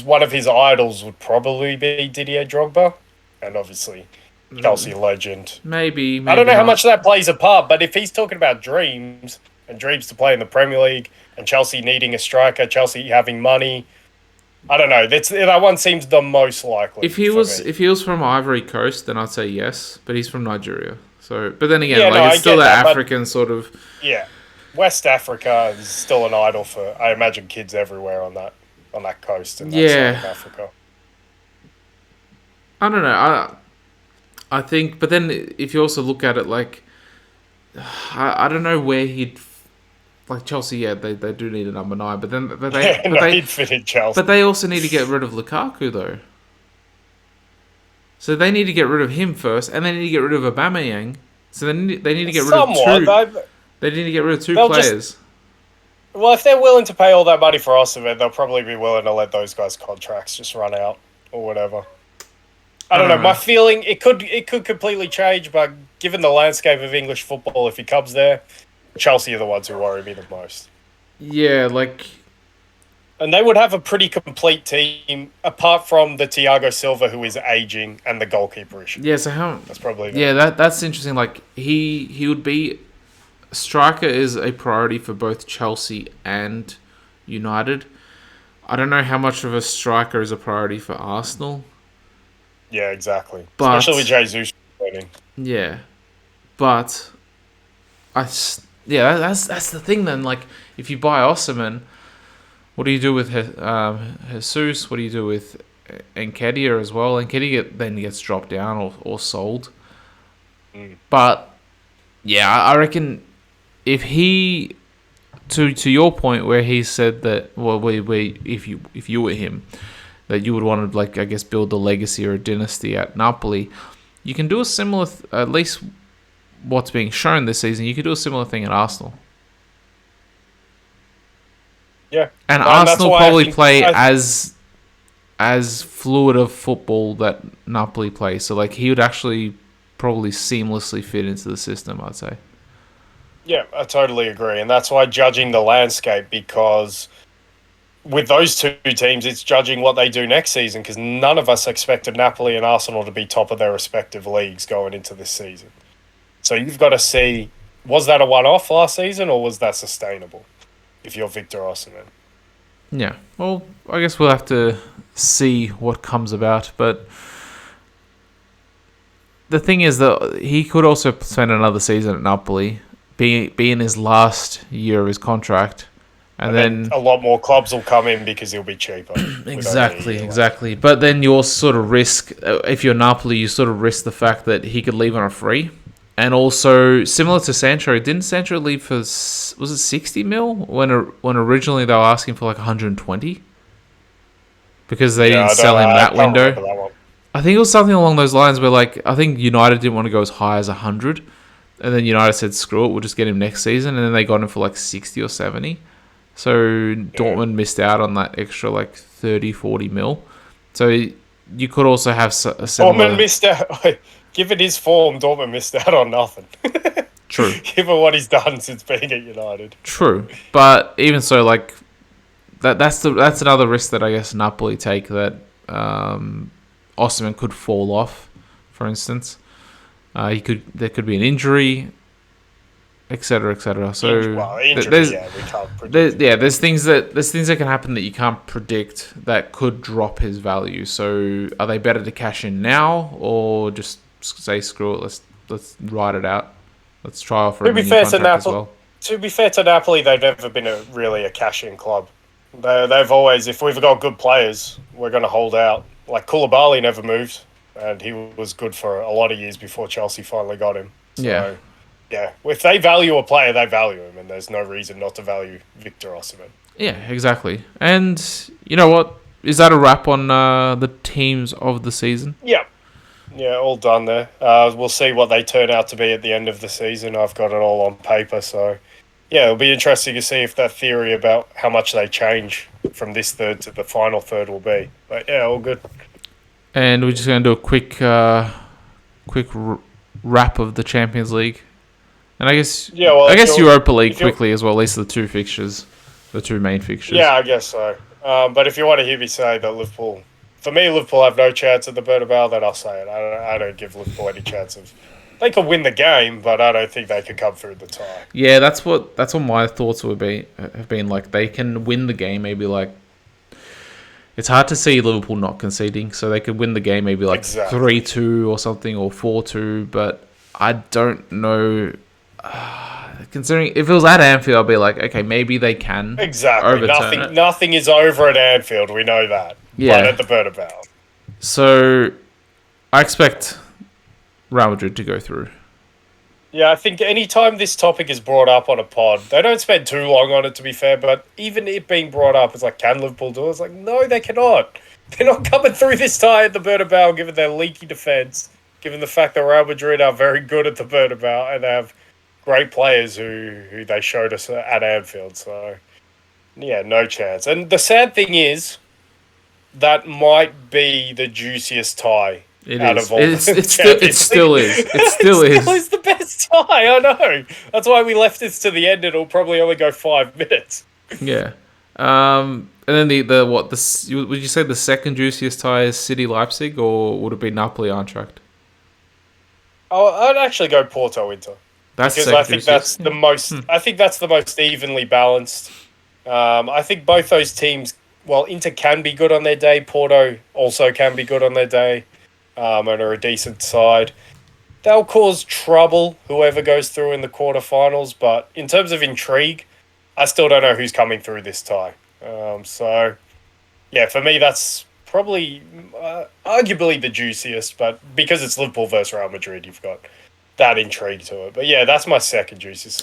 one of his idols would probably be Didier Drogba, and obviously Chelsea legend. Maybe I don't know how much that plays a part, but if he's talking about dreams and dreams to play in the Premier League and Chelsea needing a striker, Chelsea having money, I don't know. That one seems the most likely. If he was from Ivory Coast, then I'd say yes, but he's from Nigeria. So, but then again, it's still that African sort of... Yeah. West Africa is still an idol for, I imagine, kids everywhere on that coast in that side of Africa. I don't know. I think... But then if you also look at it, like... I don't know where he'd... Like Chelsea, they do need a number 9, but then... he'd fit in Chelsea. But they also need to get rid of Lukaku, though. So they need to get rid of him first, and they need to get rid of Aubameyang. So they need to get rid of two. They need to get rid of two players. Well, if they're willing to pay all that money for Osimhen, they'll probably be willing to let those guys' contracts just run out or whatever. I don't know. My feeling it could completely change, but given the landscape of English football, if he comes there, Chelsea are the ones who worry me the most. Yeah, like. And they would have a pretty complete team, apart from the Thiago Silva, who is aging, and the goalkeeper issue. Yeah, so how... That's probably... that's interesting. Like, he would be... Striker is a priority for both Chelsea and United. I don't know how much of a striker is a priority for Arsenal. Yeah, exactly. But, especially with Jesus winning. Yeah. But... that's the thing then. Like, if you buy Osimhen... What do you do with Jesus? What do you do with Nketiah as well? Nketiah then gets dropped down or sold. But yeah, I reckon if he, to your point where he said that, well, if you were him, that you would want to, like, I guess, build a legacy or a dynasty at Napoli, you can do a similar, at least what's being shown this season, you could do a similar thing at Arsenal. Yeah, and Arsenal probably play as fluid of football that Napoli play. So, like, he would actually probably seamlessly fit into the system, I'd say. Yeah, I totally agree. And that's why judging the landscape, because with those two teams, it's judging what they do next season, because none of us expected Napoli and Arsenal to be top of their respective leagues going into this season. So you've got to see, was that a one-off last season, or was that sustainable? If you're Victor Osimhen. Yeah, well, I guess we'll have to see what comes about. But the thing is that he could also spend another season at Napoli, be in his last year of his contract, and then a lot more clubs will come in because he'll be cheaper. Exactly. But then you also sort of risk, if you're Napoli, you sort of risk the fact that he could leave on a free. And also, similar to Sancho, didn't Sancho leave for, was it 60 mil? When originally they were asking for like 120? Because they didn't sell him that window. That I think it was something along those lines where, like, I think United didn't want to go as high as 100. And then United said, screw it, we'll just get him next season. And then they got him for like 60 or 70. So Dortmund missed out on that extra like 30, 40 mil. So you could also have a similar... Dortmund missed out... Given his form, Dortmund missed out on nothing. True. Given what he's done since being at United. True. But even so, like, that's another risk that I guess Napoli take, that Osimhen could fall off, for instance. There could be an injury, etc., etc. So Injuries, yeah, we can't predict. there's things that can happen that you can't predict that could drop his value. So are they better to cash in now or just say screw it? Let's ride it out. Let's try off for a mini contract as well. To be fair to Napoli, they've never been really a cash-in club. They've always, if we've got good players, we're going to hold out. Like Koulibaly never moved, and he was good for a lot of years before Chelsea finally got him. So, yeah. If they value a player, they value him, and there's no reason not to value Victor Osimhen. Yeah, exactly. And you know what? Is that a wrap on the teams of the season? Yeah. Yeah, all done there. We'll see what they turn out to be at the end of the season. I've got it all on paper, so yeah, it'll be interesting to see if that theory about how much they change from this third to the final third will be. But yeah, all good. And we're just going to do a quick wrap of the Champions League, and I guess Europa League quickly as well. At least the two fixtures, the two main fixtures. Yeah, I guess so. But if you want to hear me say that Liverpool. For me, Liverpool have no chance at the Bernabeu, then I'll say it. I don't give Liverpool any chance of... They could win the game, but I don't think they could come through the tie. Yeah, that's what my thoughts have been. Like, they can win the game, maybe like... It's hard to see Liverpool not conceding, so they could win the game maybe like 3-2 or something, or 4-2, but I don't know... considering if it was at Anfield, I'd be like, okay, maybe they can. Exactly. Nothing is over at Anfield, we know that. Yeah. But at the Bernabeu. So, I expect Real Madrid to go through. Yeah, I think any time this topic is brought up on a pod, they don't spend too long on it, to be fair, but even it being brought up, it's like, can Liverpool do it? It's like, no, they cannot. They're not coming through this tie at the Bernabeu, given their leaky defence, given the fact that Real Madrid are very good at the Bernabeu, and they have great players who they showed us at Anfield. So, yeah, no chance. And the sad thing is, that might be the juiciest tie out of all. It still is. It still is the best tie. I know. That's why we left this to the end. It'll probably only go 5 minutes. Yeah. And then would you say the second juiciest tie is City Leipzig, or would it be Napoli Eintracht? Oh, I'd actually go Porto Inter. Because I think that's the most. I think that's the most evenly balanced. I think both those teams. Well, Inter can be good on their day. Porto also can be good on their day, and are a decent side. They'll cause trouble, whoever goes through in the quarterfinals. But in terms of intrigue, I still don't know who's coming through this tie. So, yeah, for me, that's probably arguably the juiciest. But because it's Liverpool versus Real Madrid, you've got that intrigue to it. But yeah, that's my second juiciest.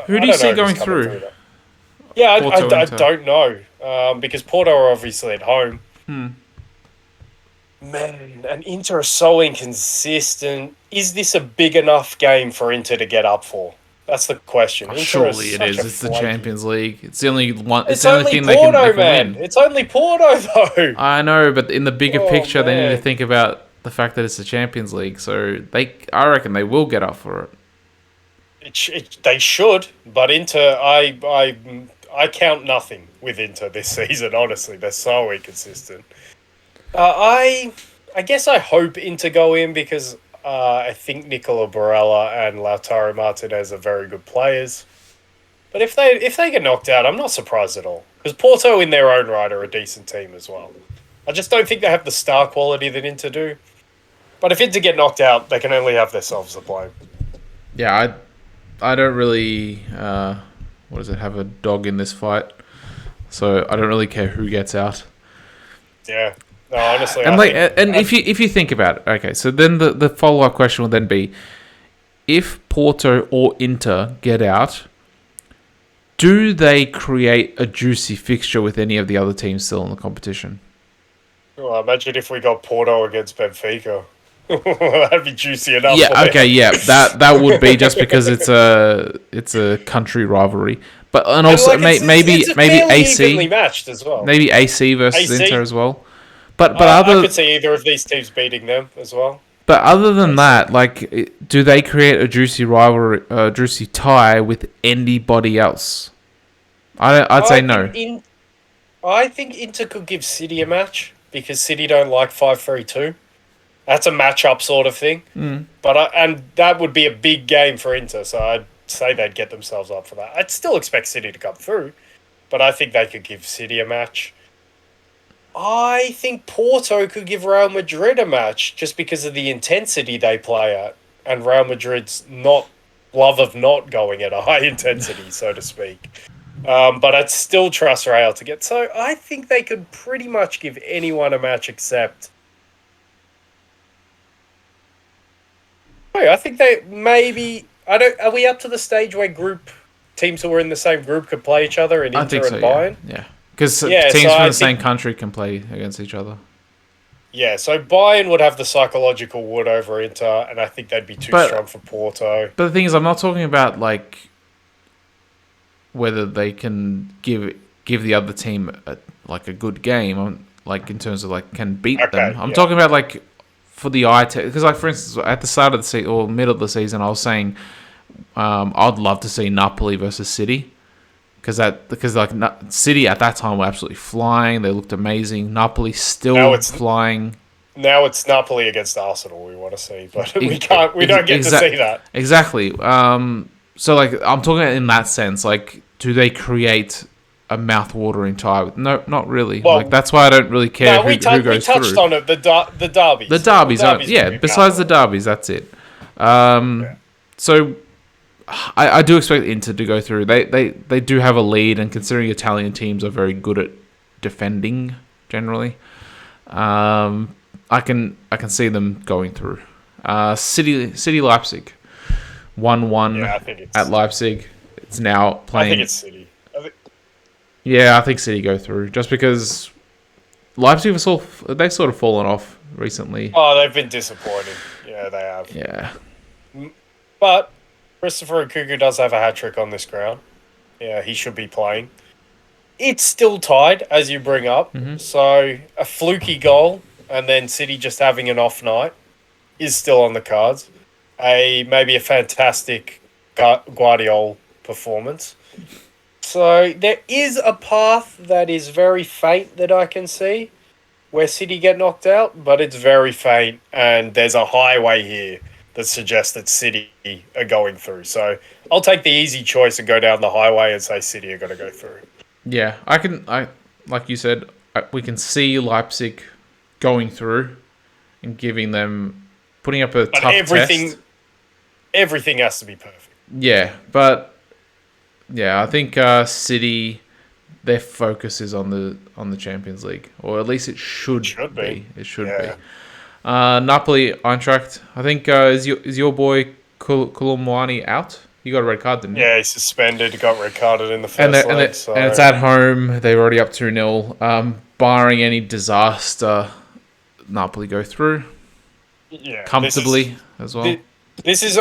Who do you see going through? Yeah, I don't know. Because Porto are obviously at home. Man, and Inter are so inconsistent. Is this a big enough game for Inter to get up for? That's the question. Surely it is. It's the Champions League. It's the only one. It's the only thing Porto, they can win. It's only Porto, though. I know, but in the bigger picture, they need to think about the fact that it's the Champions League. So I reckon they will get up for it. They should, but Inter, I count nothing with Inter this season, honestly. They're so inconsistent. I guess I hope Inter go in because I think Nicola Barella and Lautaro Martinez are very good players. But if they get knocked out, I'm not surprised at all. Because Porto in their own right are a decent team as well. I just don't think they have the star quality that Inter do. But if Inter get knocked out, they can only have themselves to blame. Yeah, I don't really... have a dog in this fight, so I don't really care who gets out. Yeah, no, honestly. If you think about it, okay, so then the follow up question will then be, if Porto or Inter get out, do they create a juicy fixture with any of the other teams still in the competition? Well, imagine if we got Porto against Benfica. That'd be juicy enough. Yeah, okay, yeah, that would be just because it's a country rivalry, maybe AC evenly matched as well. Maybe AC versus Inter as well. But I could see either of these teams beating them as well. But other than that, like, do they create a juicy rivalry, juicy tie with anybody else? I'd say no. I think Inter could give City a match because City don't like 5-3-2. That's a matchup sort of thing. And that would be a big game for Inter, so I'd say they'd get themselves up for that. I'd still expect City to come through, but I think they could give City a match. I think Porto could give Real Madrid a match just because of the intensity they play at, and Real Madrid's love of not going at a high intensity, so to speak. But I'd still trust Real to get. So I think they could pretty much give anyone a match except. I think they maybe. I don't. Are we up to the stage where teams who are in the same group could play each other in I Inter think so, and Bayern? Yeah. Because Yeah, teams so from I the same think- country can play against each other. Yeah, so Bayern would have the psychological wood over Inter, and I think they'd be too strong for Porto. But the thing is, I'm not talking about like whether they can give the other team a good game, like in terms of like can beat them. I'm talking about like for the eye test, because like for instance, at the start of the season or middle of the season, I was saying I'd love to see Napoli versus City. Because City at that time were absolutely flying. They looked amazing. Napoli still flying. Now it's Napoli against Arsenal we want to see, but we can't. We don't get to see that. Exactly. So like I'm talking in that sense. Like, do they create a mouth-watering tie? No, not really. Well, like that's why I don't really care who goes through. We touched on it. The derbies. The derbies. Besides the derbies, that's it. So. I do expect Inter to go through. They do have a lead, and considering Italian teams are very good at defending generally, I can see them going through. City Leipzig 1-1 at Leipzig. It's now playing. I think it's City. I think City go through just because Leipzig they've sort of fallen off recently. Oh, they've been disappointing. Yeah, they have. Yeah, but. Christopher Nkunku does have a hat-trick on this ground. Yeah, he should be playing. It's still tied, as you bring up. Mm-hmm. So, a fluky goal and then City just having an off night is still on the cards. Maybe a fantastic Guardiola performance. So, there is a path that is very faint that I can see where City get knocked out, but it's very faint and there's a highway here that suggests that City are going through. So I'll take the easy choice and go down the highway and say City are going to go through. Yeah, I like you said, we can see Leipzig going through and putting up a tough test. Everything has to be perfect. Yeah, but I think City, their focus is on the Champions League, or at least it should be. It should be. Napoli, Eintracht. I think is your boy Koulibaly out? He got a red card, didn't he? Yeah, he's suspended. He got red carded in the first leg. And it's at home. They're already up 2-0. Barring any disaster, Napoli go through. Yeah, comfortably as well. This is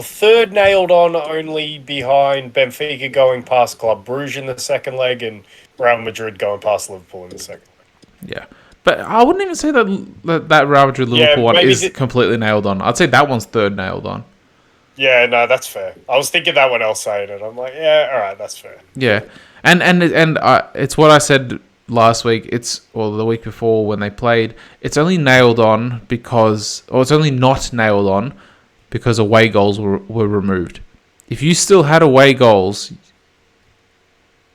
third nailed on only behind Benfica going past Club Brugge in the second leg and Real Madrid going past Liverpool in the second leg. Yeah. But I wouldn't even say that Real Madrid Liverpool one is completely nailed on. I'd say that one's third nailed on. Yeah, no, that's fair. I was thinking that one else saying it. I'm like, yeah, all right, that's fair. Yeah, and it's what I said last week. The week before when they played. It's only nailed on it's only not nailed on because away goals were removed. If you still had away goals,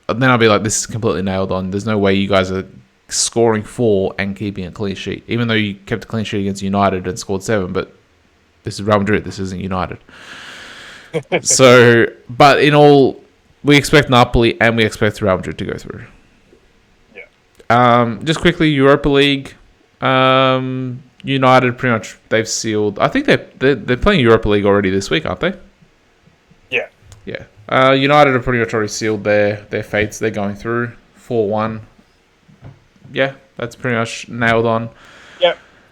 then I'd be like, this is completely nailed on. There's no way you guys are scoring 4 and keeping a clean sheet, even though you kept a clean sheet against United and scored 7, but this is Real Madrid, this isn't United. So, but in all, we expect Napoli and we expect Real Madrid to go through. Yeah. Just quickly, Europa League, United pretty much they've sealed. I think they're playing Europa League already this week, aren't they? Yeah. Yeah. United have pretty much already sealed their fates. They're going through 4-1. Yeah, that's pretty much nailed on.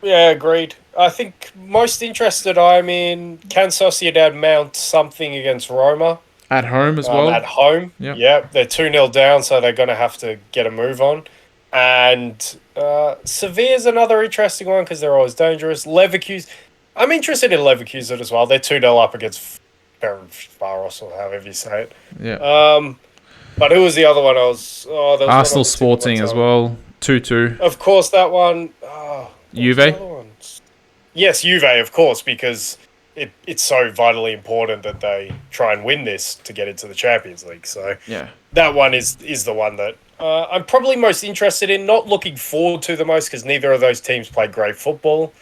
Yeah, agreed. I think most interested I'm in, can Sociedad mount something against Roma? At home as well? At home, yeah. They're 2-0 down, so they're going to have to get a move on. And Sevilla's another interesting one because they're always dangerous. Leverkusen, I'm interested in Leverkusen as well. They're 2-0 up against Ferencváros, or however you say it. Yeah. But who was the other one? Arsenal Sporting as well. 2-2. Of course, that one. What was the Juve? other one? Yes, Juve, of course, because it's so vitally important that they try and win this to get into the Champions League. So Yeah. that one is the one that I'm probably most interested in. Not looking forward to the most because neither of those teams play great football.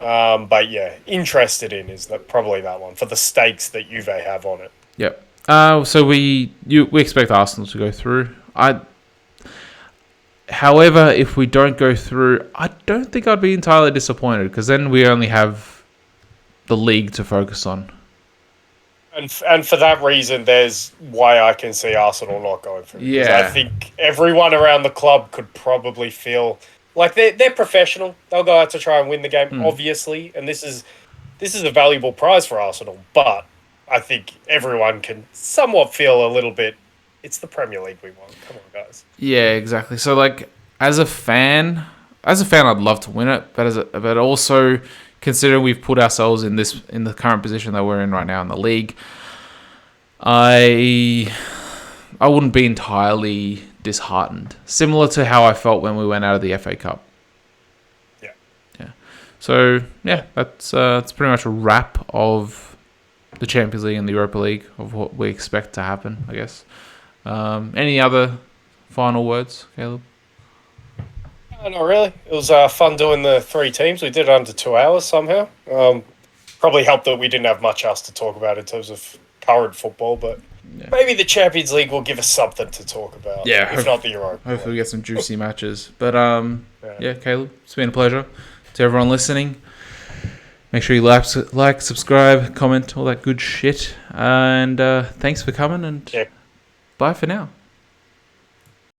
But yeah, interested in is probably that one for the stakes that Juve have on it. Yep. So we expect Arsenal to go through. However, if we don't go through, I don't think I'd be entirely disappointed because then we only have the league to focus on. And for that reason, there's why I can see Arsenal not going through. Yeah. Because I think everyone around the club could probably feel like they're professional. They'll go out to try and win the game, obviously, and this is a valuable prize for Arsenal. But I think everyone can somewhat feel a little bit. It's the Premier League we want. Come on, guys. Yeah, exactly. So, like, as a fan, I'd love to win it, but also considering we've put ourselves in the current position that we're in right now in the league, I wouldn't be entirely disheartened. Similar to how I felt when we went out of the FA Cup. Yeah. Yeah. So yeah, that's pretty much a wrap of the Champions League and the Europa League of what we expect to happen, I guess. Any other final words, Caleb? Not really. It was fun doing the 3 teams. We did it under 2 hours somehow. Probably helped that we didn't have much else to talk about in terms of current football, but maybe the Champions League will give us something to talk about. Yeah, if not the Europa. Hopefully we get some juicy matches. But yeah, Caleb, it's been a pleasure. To everyone listening, make sure you like, subscribe, comment, all that good shit. And thanks for coming, and bye for now.